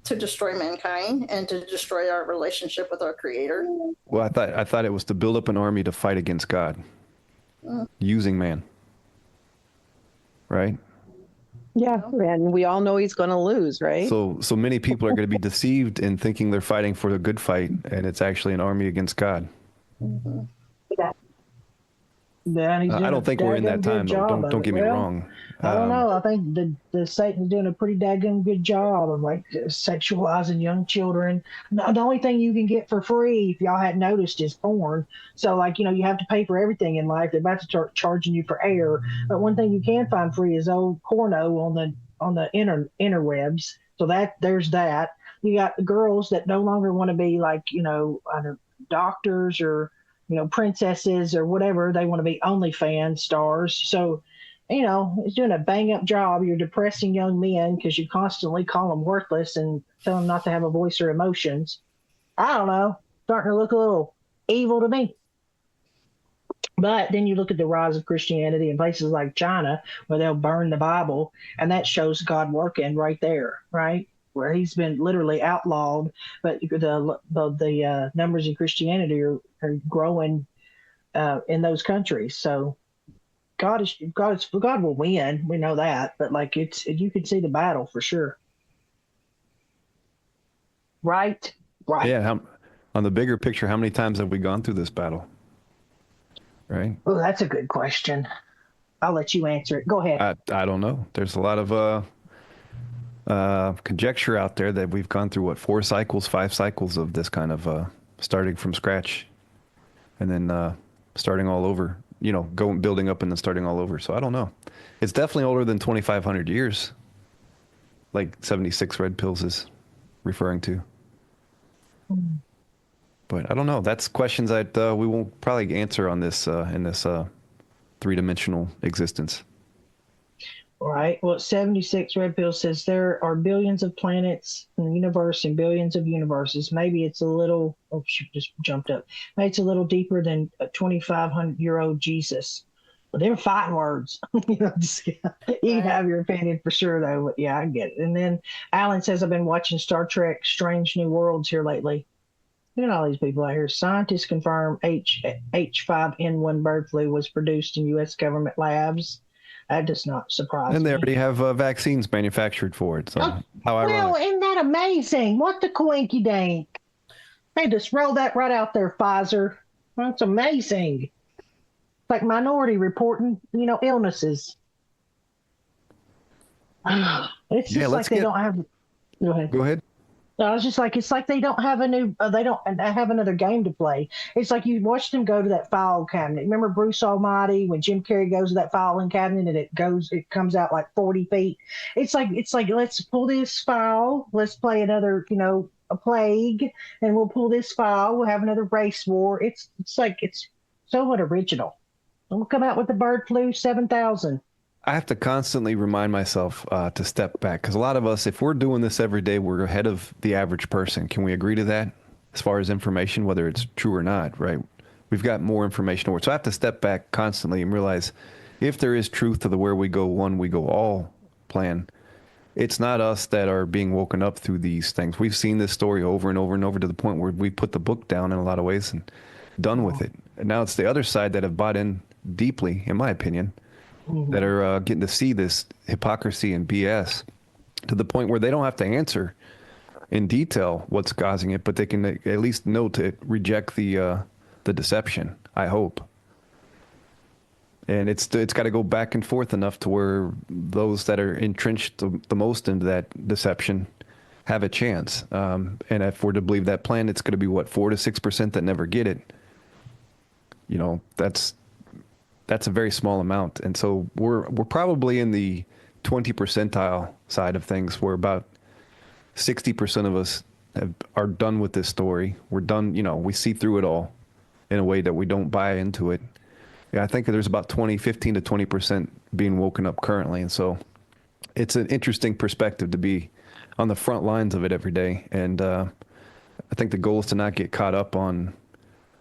To destroy mankind and to destroy our relationship with our Creator. Well, I thought it was to build up an army to fight against God, using man. Right? Yeah, and we all know he's going to lose, right? So many people are going to be deceived in thinking they're fighting for a good fight, and it's actually an army against God. Yeah, I don't think we're in that time, though. Don't get me wrong. I don't know. I think the Satan's doing a pretty daggone good job of sexualizing young children. The only thing you can get for free, if y'all hadn't noticed, is porn. So you have to pay for everything in life. They're about to start charging you for air. But one thing you can find free is old porno on the interwebs. So there's that. You got girls that no longer want to be either doctors or princesses or whatever. They want to be OnlyFans stars. So, it's doing a bang up job. You're depressing young men because you constantly call them worthless and tell them not to have a voice or emotions. I don't know. Starting to look a little evil to me. But then you look at the rise of Christianity in places like China where they'll burn the Bible, and that shows God working right there, right? Where he's been literally outlawed, but the numbers in Christianity are growing in those countries. So God will win. We know that, but you can see the battle for sure. Right. Yeah. On the bigger picture, how many times have we gone through this battle? Right. Well, that's a good question. I'll let you answer it. Go ahead. I don't know. There's a lot of conjecture out there that we've gone through 5 cycles of this kind of starting from scratch and then starting all over, building up and then starting all over. So I don't know. It's definitely older than 2,500 years, like 76 red pills is referring to. But I don't know. That's questions that we won't probably answer on this in this three-dimensional existence. Right. Well, 76 red pill says there are billions of planets in the universe and billions of universes. Maybe it's a little, just jumped up. Maybe it's a little deeper than a 2,500-year-old Jesus. But they're fighting words. You can have your opinion for sure, though. But yeah, I get it. And then Alan says, I've been watching Star Trek Strange New Worlds here lately. Look at all these people out here. Scientists confirm H5N1 bird flu was produced in U.S. government labs. That does not surprise me. And they already have vaccines manufactured for it. So how ironic. Well, isn't that amazing? What the coinky dink? They just roll that right out there, Pfizer. That's amazing. Like Minority reporting, illnesses. It's just like they don't have. Go ahead. Go ahead. I was just like, it's like they don't have they don't have another game to play. It's like you watch them go to that file cabinet. Remember Bruce Almighty when Jim Carrey goes to that filing cabinet and it comes out like 40 feet. It's like let's pull this file, let's play another a plague, and we'll pull this file. We'll have another race war. It's somewhat original. We'll come out with the bird flu 7,000. I have to constantly remind myself to step back because a lot of us, if we're doing this every day, we're ahead of the average person. Can we agree to that as far as information, whether it's true or not, right? We've got more information. So I have to step back constantly and realize if there is truth to the where we go one, we go all plan, it's not us that are being woken up through these things. We've seen this story over and over and over to the point where we put the book down in a lot of ways and done with it. And now it's the other side that have bought in deeply, in my opinion, that are getting to see this hypocrisy and BS to the point where they don't have to answer in detail what's causing it, but they can at least know to reject the deception, I hope. And it's got to go back and forth enough to where those that are entrenched the most into that deception have a chance. And if we're to believe that plan, it's going to be what, 4 to 6% that never get it. You know, that's a very small amount. And so we're probably in the 20 percentile side of things, where about 60% of us are done with this story. We're done, you know, we see through it all in a way that we don't buy into it. Yeah, I think there's about 15 to 20% being woken up currently. And so it's an interesting perspective to be on the front lines of it every day. And I think the goal is to not get caught up on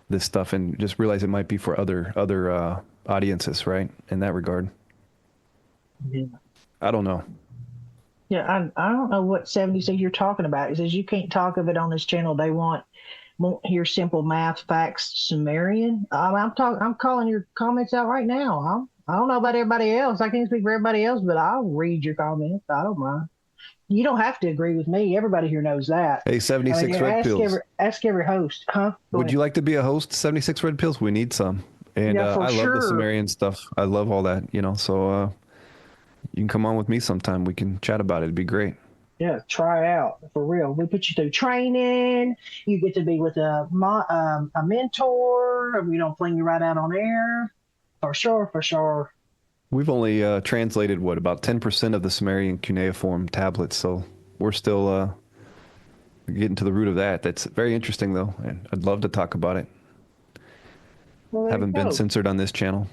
this stuff and just realize it might be for other audiences, right? In that regard. Yeah. I don't know. Yeah, I don't know what 76 you're talking about. It says you can't talk of it on this channel. They won't hear simple math, facts, Sumerian. I'm calling your comments out right now. I don't know about everybody else. I can't speak for everybody else, but I'll read your comments. I don't mind. You don't have to agree with me. Everybody here knows that. Hey, 76 Red Pills. Ask every host, huh? Would you like to be a host, 76 Red Pills? We need some. And Yeah, I sure. love the Sumerian stuff. I love all that, you know. So you can come on with me sometime. We can chat about it. It'd be great. Yeah, try out for real. We put you through training. You get to be with a mentor. We don't fling you right out on air. For sure, for sure. We've only translated, about 10% of the Sumerian cuneiform tablets, so we're still getting to the root of that. That's very interesting, though, and I'd love to talk about it. Well, Haven't been censored on this channel.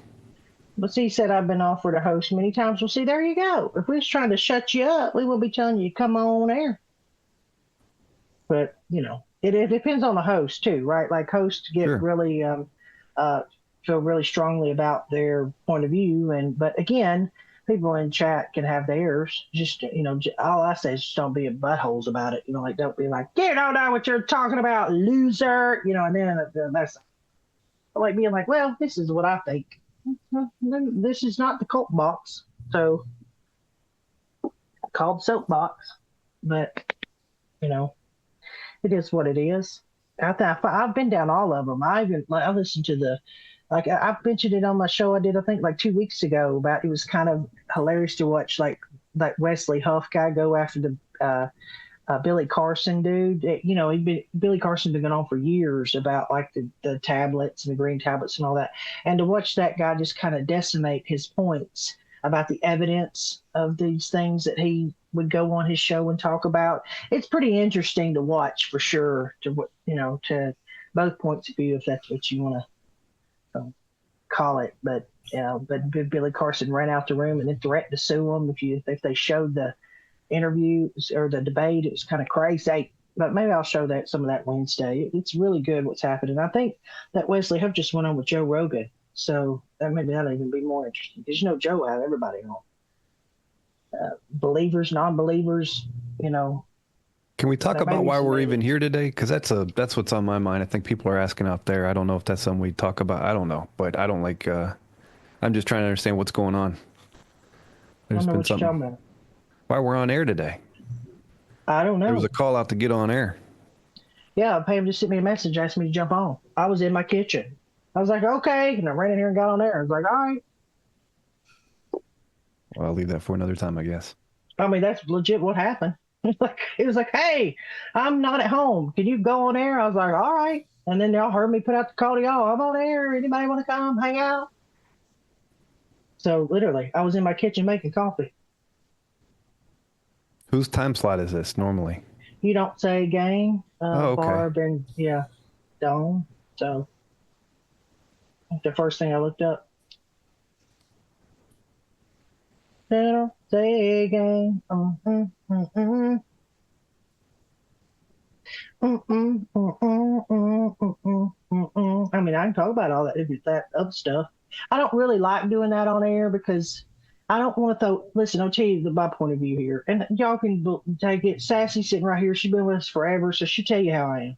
But see, said I've been offered a host many times. Well, see, there you go. If we was trying to shut you up, we will be telling you to come on air. But, you know, it depends on the host, too, right? Like, hosts get really feel really strongly about their point of view. But again, people in chat can have theirs. Just, you know, all I say is just don't be buttholes about it. You know, like, don't be like, you don't know what you're talking about, loser. You know, and then that's like being like, well, this is what I think. This is not the cult box, so called Soapbox. But, you know, it is what it is. I've been down all of them. I listened to I mentioned it on my show I did, I think, like 2 weeks ago, about it was kind of hilarious to watch like that Wesley Huff guy go after the Billy Carson dude. You know, Billy Carson been going on for years about like the tablets and the green tablets and all that. And to watch that guy just kind of decimate his points about the evidence of these things that he would go on his show and talk about. It's pretty interesting to watch for sure, to both points of view, if that's what you want to call it. But Billy Carson ran out the room and then threatened to sue him if they showed the interviews or the debate. It was kind of crazy. But maybe I'll show some of that Wednesday. It's really good what's happening. I think that Wesley Huff just went on with Joe Rogan, so maybe that'll even be more interesting, because you know Joe will have everybody on, believers, non-believers. You know. Can we talk about why we're even here today? Because that's what's on my mind. I think people are asking out there. I don't know if that's something we talk about. I don't know, but I don't like. I'm just trying to understand what's going on. There's been something. Why we're on air today? I don't know. There was a call out to get on air. Yeah, Pam just sent me a message, asked me to jump on. I was in my kitchen. I was like, okay, and I ran in here and got on air. I was like, all right. Well, I'll leave that for another time, I guess. I mean, that's legit what happened. It was like, hey, I'm not at home. Can you go on air? I was like, all right. And then y'all heard me put out the call to y'all. I'm on air. Anybody want to come hang out? So literally, I was in my kitchen making coffee. Whose time slot is this normally? You don't say, gang. Okay. Barb and Dawn. So the first thing I looked up. They don't say, gang. I mean, I can talk about all that other stuff. I don't really like doing that on air because I don't want to listen, I'll tell you my point of view here. And y'all can take it. Sassy sitting right here. She's been with us forever, so she'll tell you how I am.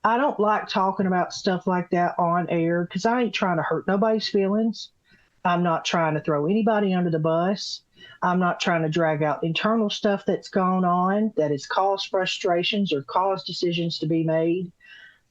I don't like talking about stuff like that on air because I ain't trying to hurt nobody's feelings. I'm not trying to throw anybody under the bus. I'm not trying to drag out internal stuff that's gone on that has caused frustrations or caused decisions to be made.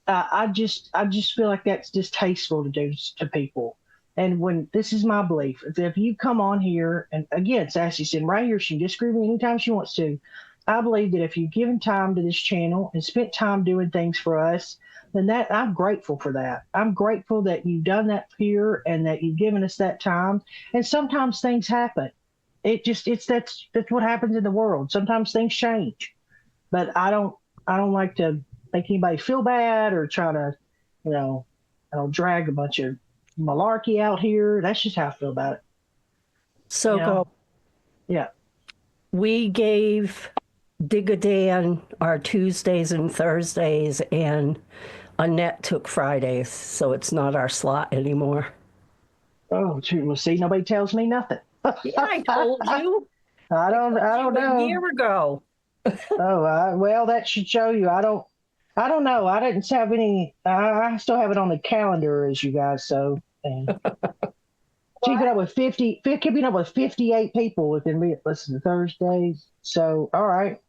I just feel like that's distasteful to do to people. And when this is my belief, if you come on here, and again, Sassy said right here, she can disagree with me anytime she wants to. I believe that if you've given time to this channel and spent time doing things for us, then that I'm grateful for that. I'm grateful that you've done that here and that you've given us that time. And sometimes things happen. That's what happens in the world. Sometimes things change, but I don't like to make anybody feel bad or try to, I don't drag a bunch of malarkey out here. That's just how I feel about it. SoCo. Yeah. We gave Digadan our Tuesdays and Thursdays, and Annette took Fridays, so it's not our slot anymore. Oh, well, see, nobody tells me nothing. Yeah, I told you. I don't know. A year ago. Well, that should show you. I don't know. I didn't have any. I still have it on the calendar as you guys. So, keeping up with 58 people within me. Listen to Thursdays. So, all right.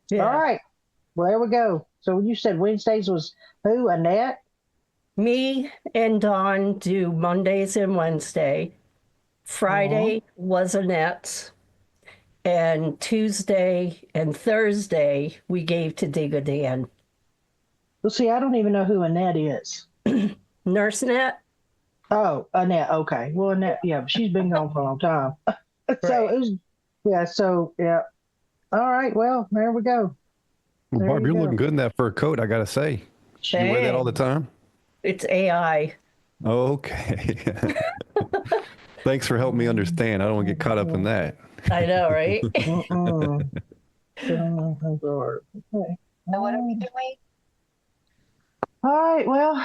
Yeah. All right. Well, there we go. So you said Wednesdays was who? Annette? Me and Dawn do Mondays and Wednesday. Friday was Annette's. And Tuesday and Thursday we gave to Digadan. Well, see, I don't even know who Annette is. Nurse Annette? Oh, Annette. Okay. Well, Annette, yeah, she's been gone for a long time. So it was, yeah. All right. Well, there we go. Well, Barb, you're looking good in that fur coat, I got to say. You wear that all the time? It's AI. Okay. Thanks for helping me understand. I don't want to get caught up in that. I know, right? So what are we doing? All right. Well,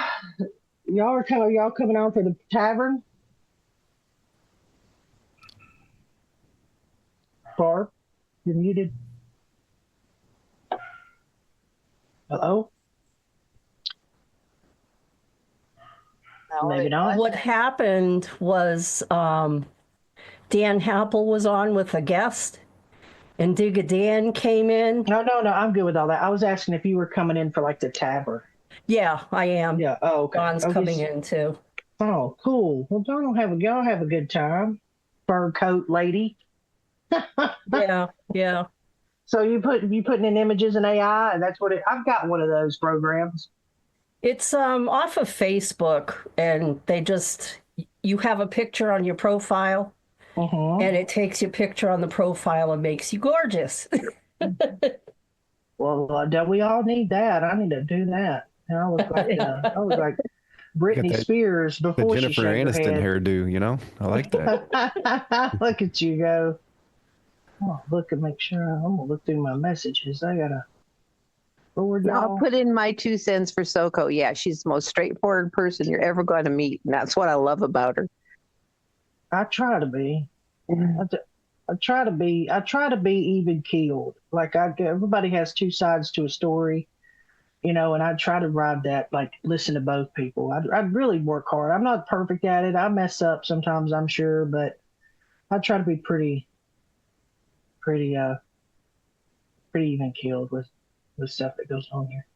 y'all coming on for the tavern? Barb, you're muted. Hello? Maybe not. What happened was Dan Happel was on with a guest, and Digadan came in. No, I'm good with all that. I was asking if you were coming in for like the tavern. Yeah, I am. Yeah. Oh, okay. Don's coming in too. Oh, cool. Well, y'all have a good time, fur coat lady. Yeah. So you putting in images in AI, and that's what I've got one of those programs. It's off of Facebook, and you have a picture on your profile, and it takes your picture on the profile and makes you gorgeous. Well, don't we all need that? I need to do that. And I look like Britney Spears before the Jennifer Aniston hairdo. I like that. Look at you go. Oh, look and make sure. I'm gonna look through my messages. I gotta. I'll put in my 2 cents for SoCo. Yeah, she's the most straightforward person you're ever going to meet, and that's what I love about her. I try to be. I try to be even keeled. Like everybody has two sides to a story, and I try to ride that. Like listen to both people. I really work hard. I'm not perfect at it. I mess up sometimes, I'm sure, but I try to be pretty even keeled with stuff that goes on here.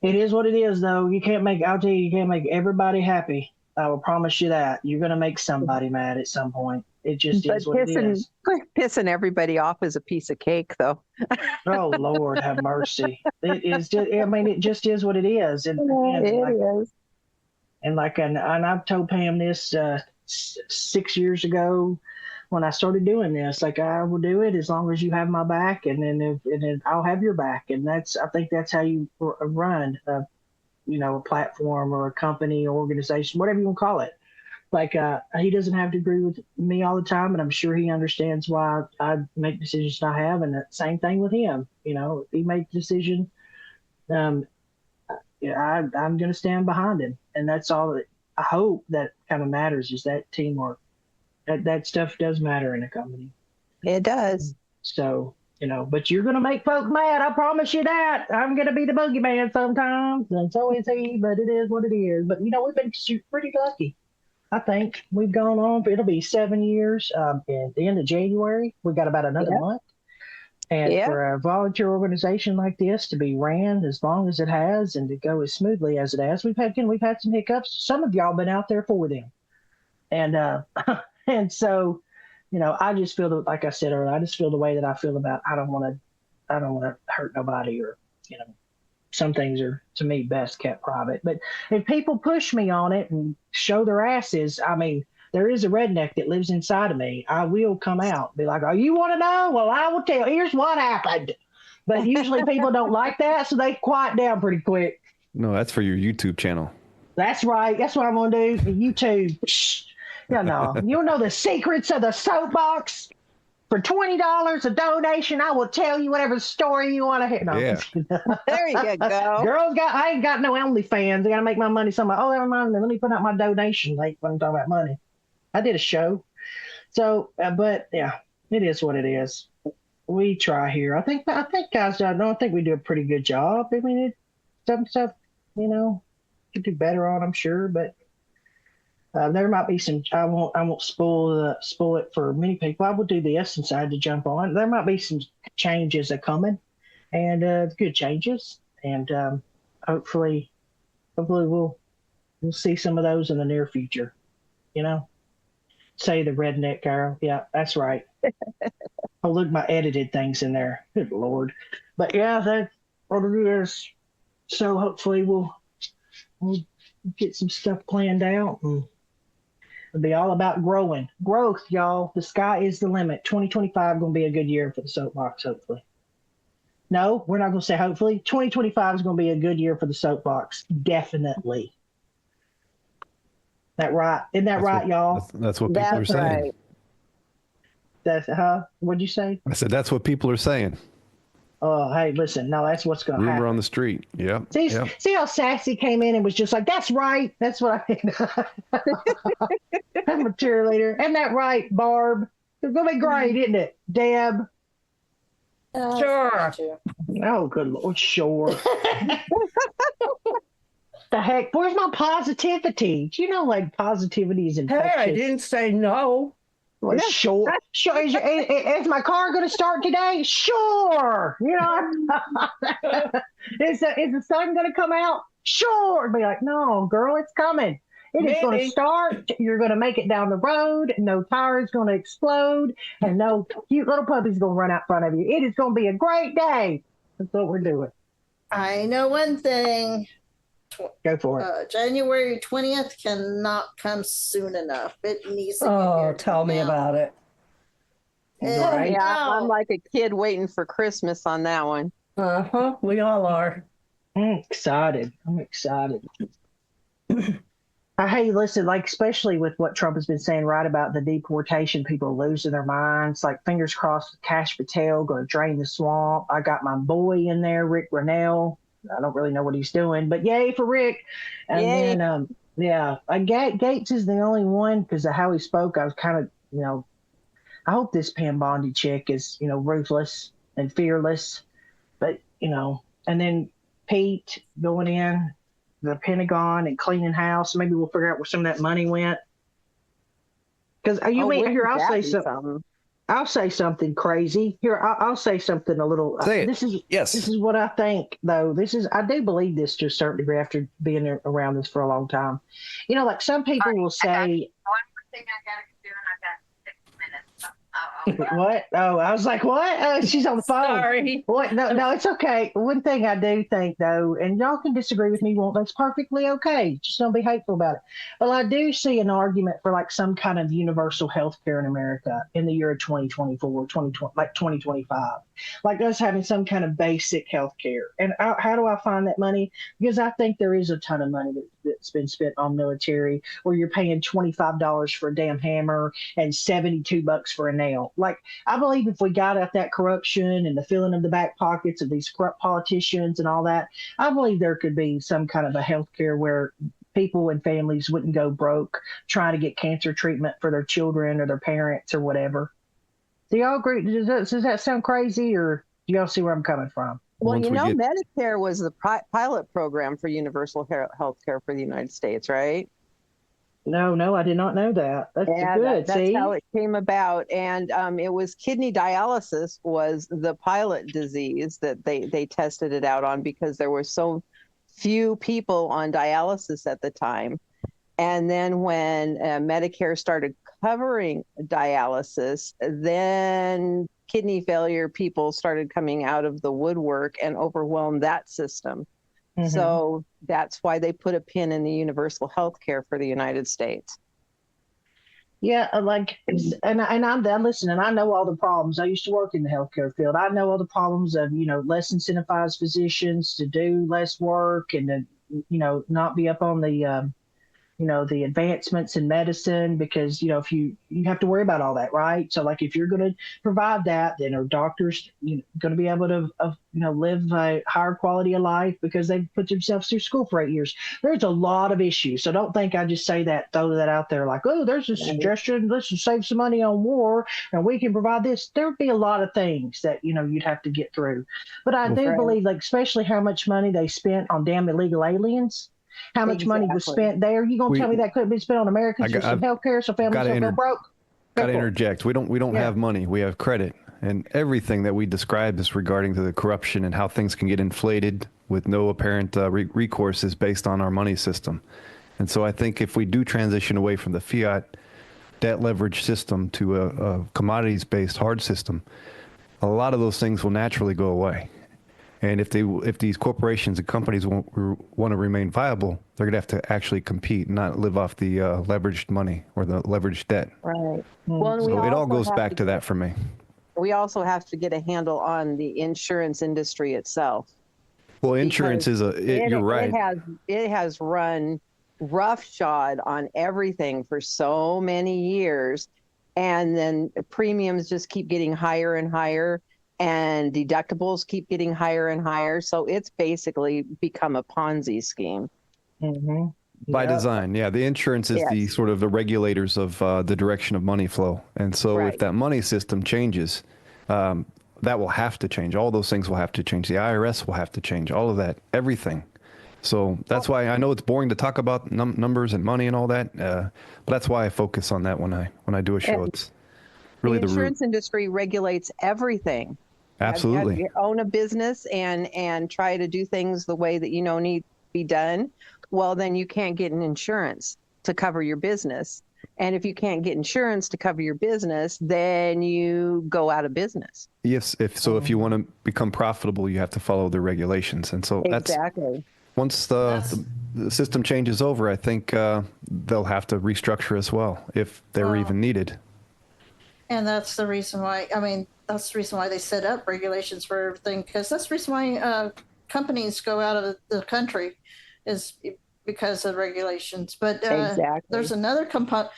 It is what it is, though. I'll tell you can't make everybody happy. I will promise you that. You're going to make somebody mad at some point. It just is what it is. Pissing everybody off is a piece of cake, though. Oh, Lord, have mercy. It is just, it just is what it is. And again, is. And I've told Pam this 6 years ago when I started doing this, like I will do it as long as you have my back, and then I'll have your back. And I think that's how you run a platform or a company or organization, whatever you want to call it. Like he doesn't have to agree with me all the time, and I'm sure he understands why I make decisions I have. And the same thing with him. If he makes a decision, I'm going to stand behind him, and that's all that I hope that kind of matters is that teamwork. That stuff does matter in a company. It does. So, but you're going to make folk mad. I promise you that. I'm going to be the boogeyman sometimes. And so is he, but it is what it is. But, we've been pretty lucky. I think we've gone on. It'll be 7 years at the end of January. We got about another month. And for a volunteer organization like this to be ran as long as it has and to go as smoothly as it has, we've had some hiccups. Some of y'all been out there for them. And and so, I just feel like I said earlier, I just feel the way that I feel about I don't want to hurt nobody, or some things are to me best kept private. But if people push me on it and show their asses, I mean, there is a redneck that lives inside of me. I will come out, be like, "Oh, you want to know? Well, I will tell. Here's what happened." But usually people don't like that, so they quiet down pretty quick. No, that's for your YouTube channel. That's right. That's what I'm going to do. YouTube. You know the secrets of the soapbox. For $20 a donation, I will tell you whatever story you want to hear. No. Yeah. There you go. Girls I ain't got no OnlyFans. I got to make my money somewhere. Oh, never mind. Let me put out my donation link when I'm talking about money. I did a show. So, but yeah, it is what it is. We try here. I think guys, I don't think we do a pretty good job. I mean, some stuff, could do better on, I'm sure, but there might be some. I won't spoil it for many people. I will do this since I had to jump on. There might be some changes are coming, and good changes, and hopefully we'll see some of those in the near future. Say the redneck girl. Yeah, that's right. Oh, look, my edited things in there. Good Lord. But yeah, that's what it is. So hopefully we'll get some stuff planned out, and it'll be all about growth, y'all. The sky is the limit. 2025 going to be a good year for the soapbox, hopefully. No, we're not going to say hopefully. 2025 is going to be a good year for the soapbox. Definitely. That right? Isn't that right, y'all? That's what people are saying. Right. That's what'd you say? I said that's what people are saying. Oh, hey, listen. No, that's what's going to happen. Rumor on the street. Yeah. See how Sassy came in and was just like, "That's right. That's what I mean." I'm a cheerleader. Isn't that right, Barb? It's going to be great, isn't it, Deb? Sure. Oh, good Lord, sure. The heck? Where's my positivity? Do you know, positivity is infectious? Hey, I didn't say no. Well, sure. Sure. Is my car going to start today? Sure. Is the sun going to come out? Sure. Be like, no, girl, it's coming. It is going to start. You're going to make it down the road. No tire is going to explode, and no cute little puppy's going to run out front of you. It is going to be a great day. That's what we're doing. I know one thing. Go for it. January 20th cannot come soon enough. It needs to be here tell me about it. Right. Yeah, I'm like a kid waiting for Christmas on that one. We all are. I'm excited. Hey, listen, especially with what Trump has been saying, right, about the deportation, people losing their minds. Fingers crossed, Cash Patel going to drain the swamp. I got my boy in there, Rick Grinnell. I don't really know what he's doing, but yay for Rick. And yay. Then, Gates is the only one, because of how he spoke, I was kind of, I hope this Pam Bondi chick is, ruthless and fearless. But, and then Pete going in the Pentagon and cleaning house. Maybe we'll figure out where some of that money went. Because I'll say something crazy. Here, I'll say something a little. Say it. This is what I think, though. I do believe this to a certain degree after being around this for a long time. Some people will say. One more thing I got to do, and I've got 6 minutes. What? Oh, I was like, what? Oh, she's on the phone. Sorry. What? No, it's okay. One thing I do think, though, and y'all can disagree with me, that's perfectly okay. Just don't be hateful about it. But I do see an argument for some kind of universal health care in America in the year of 2024, 2025. Us having some kind of basic health care. And how do I find that money? Because I think there is a ton of money that's been spent on military, where you're paying $25 for a damn hammer and $72 for a nail. I believe if we got at that corruption and the filling of the back pockets of these corrupt politicians and all that, I believe there could be some kind of a health care where people and families wouldn't go broke trying to get cancer treatment for their children or their parents or whatever. Do y'all agree? Does that sound crazy, or do y'all see where I'm coming from? Well, Medicare was the pilot program for universal health care for the United States, right? No, I did not know that. That's good. That's how it came about. And it was kidney dialysis was the pilot disease that they tested it out on, because there were so few people on dialysis at the time. And then when Medicare started covering dialysis, then kidney failure people started coming out of the woodwork and overwhelmed that system. Mm-hmm. So that's why they put a pin in the universal health care for the United States. Yeah, and I'm listening. I know all the problems. I used to work in the healthcare field. I know all the problems of, less incentivized physicians to do less work and to, not be up on the, the advancements in medicine, because, if you have to worry about all that, right? So like if you're going to provide that, then are doctors going to be able to, live a higher quality of life because they've put themselves through school for 8 years? There's a lot of issues. So don't think I just say that, throw that out there like, oh, there's a suggestion. Let's just save some money on war and we can provide this. There'd be a lot of things that, you'd have to get through. But I do believe, like, especially how much money they spent on damn illegal aliens. How much money was spent there? You gonna tell me that couldn't be spent on Americans for some health care so families don't go broke? Got to interject. We don't have money. We have credit, and everything that we describe is regarding to the corruption and how things can get inflated with no apparent recourse is based on our money system. And so I think if we do transition away from the fiat debt leverage system to a commodities-based hard system, a lot of those things will naturally go away. And if these corporations and companies want to remain viable, they're going to have to actually compete, not live off the leveraged money or the leveraged debt. Right. Well, so it all goes back to that for me. We also have to get a handle on the insurance industry itself. Well, insurance is you're right. It has run roughshod on everything for so many years, and then premiums just keep getting higher and higher. And deductibles keep getting higher and higher. So it's basically become a Ponzi scheme. Mm-hmm. By design, yeah. The insurance is the sort of the regulators of the direction of money flow. And so if that money system changes, that will have to change. All those things will have to change. The IRS will have to change. All of that, everything. So that's why I know it's boring to talk about numbers and money and all that. But that's why I focus on that when I do a show. It's really the insurance industry regulates everything. Absolutely. You own a business and try to do things the way that need to be done. Well, then you can't get an insurance to cover your business. And if you can't get insurance to cover your business, then you go out of business. Yes. If you want to become profitable, you have to follow the regulations. And so exactly. Once the system changes over, I think they'll have to restructure as well if they're even needed. And that's the reason why, that's the reason why they set up regulations for everything, because that's the reason why companies go out of the country is because of regulations. But there's another component,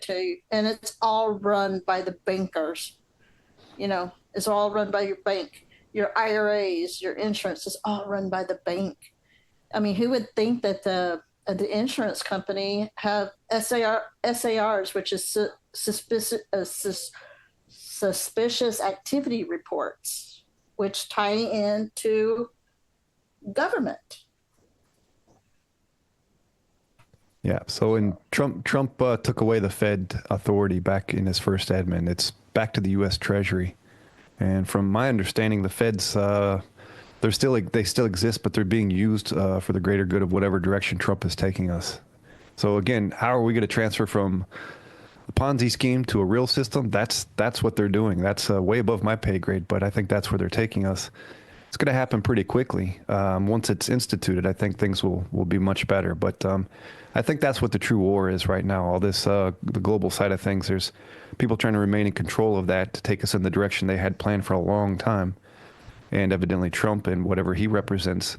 too, and it's all run by the bankers. It's all run by your bank. Your IRAs, your insurance is all run by the bank. Who would think that the insurance company have SARs, which is suspicious activity reports, which tie into government. Yeah. So when Trump took away the Fed authority back in his first admin, it's back to the U.S. Treasury. And from my understanding, the Feds they still exist, but they're being used for the greater good of whatever direction Trump is taking us. So again, how are we going to transfer from a Ponzi scheme to a real system? That's what they're doing. That's way above my pay grade, but I think that's where they're taking us. It's going to happen pretty quickly. Once it's instituted, I think things will be much better. But I think that's what the true war is right now. All this, the global side of things, there's people trying to remain in control of that to take us in the direction they had planned for a long time. And evidently Trump and whatever he represents,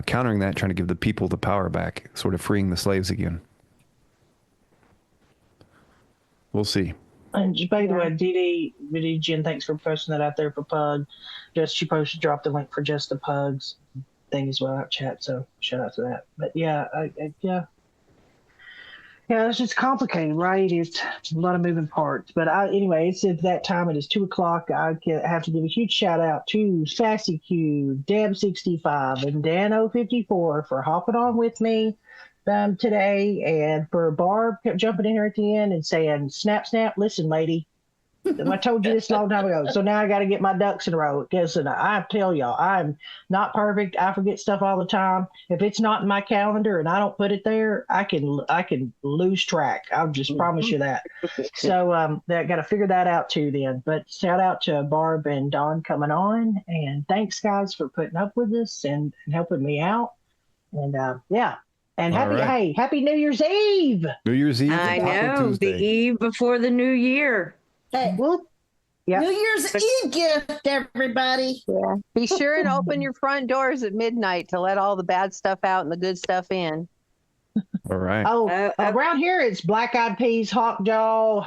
countering that, trying to give the people the power back, sort of freeing the slaves again. We'll see. And by the way, DD Jen, thanks for posting that out there for Pug. She dropped the link for Just the Pugs thing as well out chat, so shout out to that. But yeah, it's just complicated, right? It's a lot of moving parts. But anyway, it's at that time. It is 2:00. I have to give a huge shout out to SassyQ, Deb65, and Dan054 for hopping on with me today, and for Barb jumping in here at the end and saying, snap, snap, listen, lady. I told you this a long time ago. So now I got to get my ducks in a row. Because I tell y'all, I'm not perfect. I forget stuff all the time. If it's not in my calendar and I don't put it there, I can lose track. I'll just promise you that. So I got to figure that out too then. But shout out to Barb and Dawn coming on. And thanks, guys, for putting up with us and helping me out. And yeah. And happy New Year's Eve. New Year's Eve. I Taco know, Tuesday. the eve before the new year. Hey, Yeah. New Year's Eve gift, everybody. Yeah. Be sure and open your front doors at midnight to let all the bad stuff out and the good stuff in. All right. Oh, around here it's black-eyed peas, hawk jaw,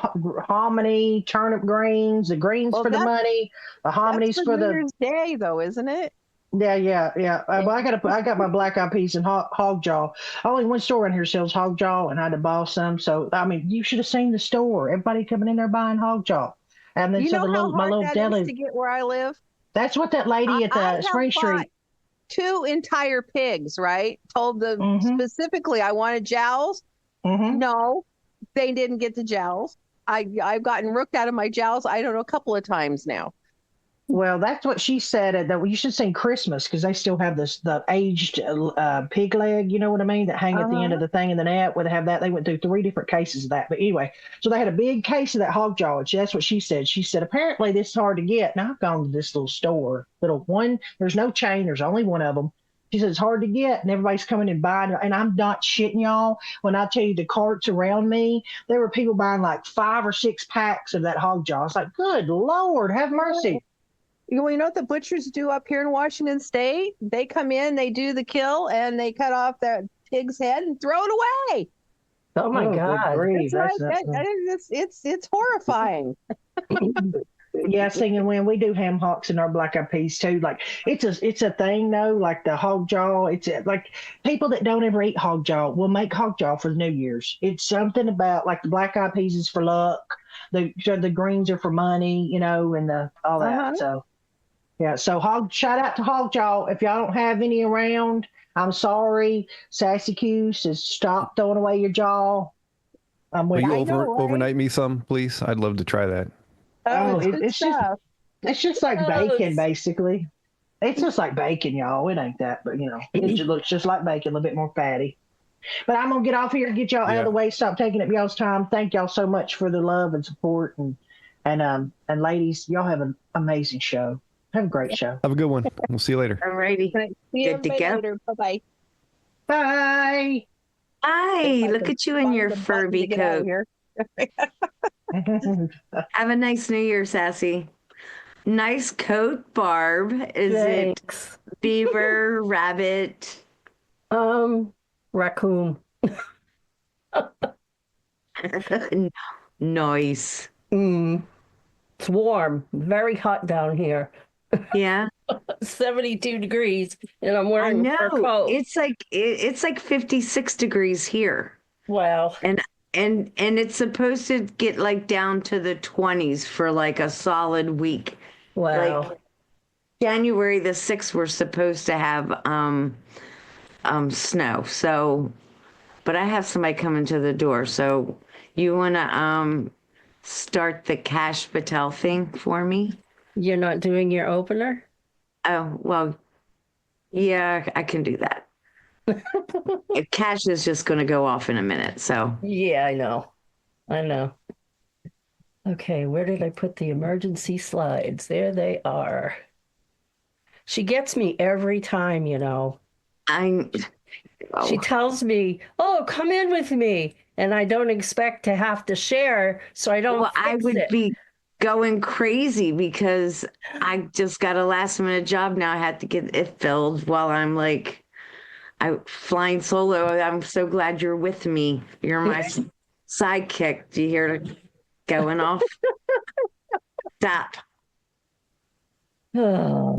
hominy, turnip greens. The greens for the money, the hominies for the New Year's Day, though, isn't it? Yeah. Well, I got my black-eyed peas and hog jaw. Only one store in here sells hog jaw, and I had to buy some. So I mean, you should have seen the store. Everybody coming in there buying hog jaw, and then You know how my hard little that deli. is to get where I live? That's what that lady at I the Spring Street. 2 entire pigs, right? Told them specifically I wanted jowls. No, they didn't get the jowls. I've gotten rooked out of my jowls, I don't know, a couple of times now. Well, that's what she said. That you should sing Christmas because they still have the aged pig leg. You know what I mean? That hang at the end of the thing in the net. Where they have that, they went through 3 different cases of that. But anyway, so they had a big case of that hog jaw. And that's what she said. She said apparently this is hard to get. Now I've gone to this little store, little one. There's no chain. There's only one of them. She said it's hard to get, and everybody's coming and buying. And I'm not shitting y'all when I tell you the carts around me. There were people buying like 5 or 6 packs of that hog jaw. It's like, good Lord, have mercy. You know what the butchers do up here in Washington State? They come in, they do the kill, and they cut off that pig's head and throw it away. Oh my God! It's horrifying. Yeah, singing when we do ham hocks and our black-eyed peas too. Like it's a thing though. Like the hog jaw. It's like people that don't ever eat hog jaw will make hog jaw for the New Year's. It's something about like the black-eyed peas is for luck. The greens are for money, you know, and all that. So. Yeah, so shout out to hog jaw. If y'all don't have any around, I'm sorry. SassyQ says stop throwing away your jaw. Will you overnight me some, please? I'd love to try that. It's just like bacon, basically. It's just like bacon, y'all. It ain't that, but you know, it just looks just like bacon, a little bit more fatty. But I'm gonna get off here and get y'all out of the way. Stop taking up y'all's time. Thank y'all so much for the love and support, and ladies, y'all have an amazing show. Have a great show. Have a good one. We'll see you later. All righty. Good to go. Bye-bye. Bye. Hi, look at you in your Furby coat. Have a nice New Year, Sassy. Nice coat, Barb. Is Thanks. it beaver, rabbit? Raccoon. Nice. It's warm. Very hot down here. Yeah. 72 degrees, and I'm wearing a fur coat. It's like 56 degrees here. Wow. And it's supposed to get like down to the 20s for like a solid week. Wow. Like January the 6th we're supposed to have snow. So but I have somebody coming to the door. So you wanna start the Cash Patel thing for me? You're not doing your opener? Oh, well, yeah, I can do that. Cash is just going to go off in a minute, so. Yeah, I know. Okay, where did I put the emergency slides? There they are. She gets me every time, you know. She tells me, oh, come in with me. And I don't expect to have to share, so I don't. Well, I would be going crazy because I just got a last minute job now. I had to get it filled while I'm flying solo. I'm so glad you're with me. You're my sidekick. Do you hear it going off? Stop. Oh.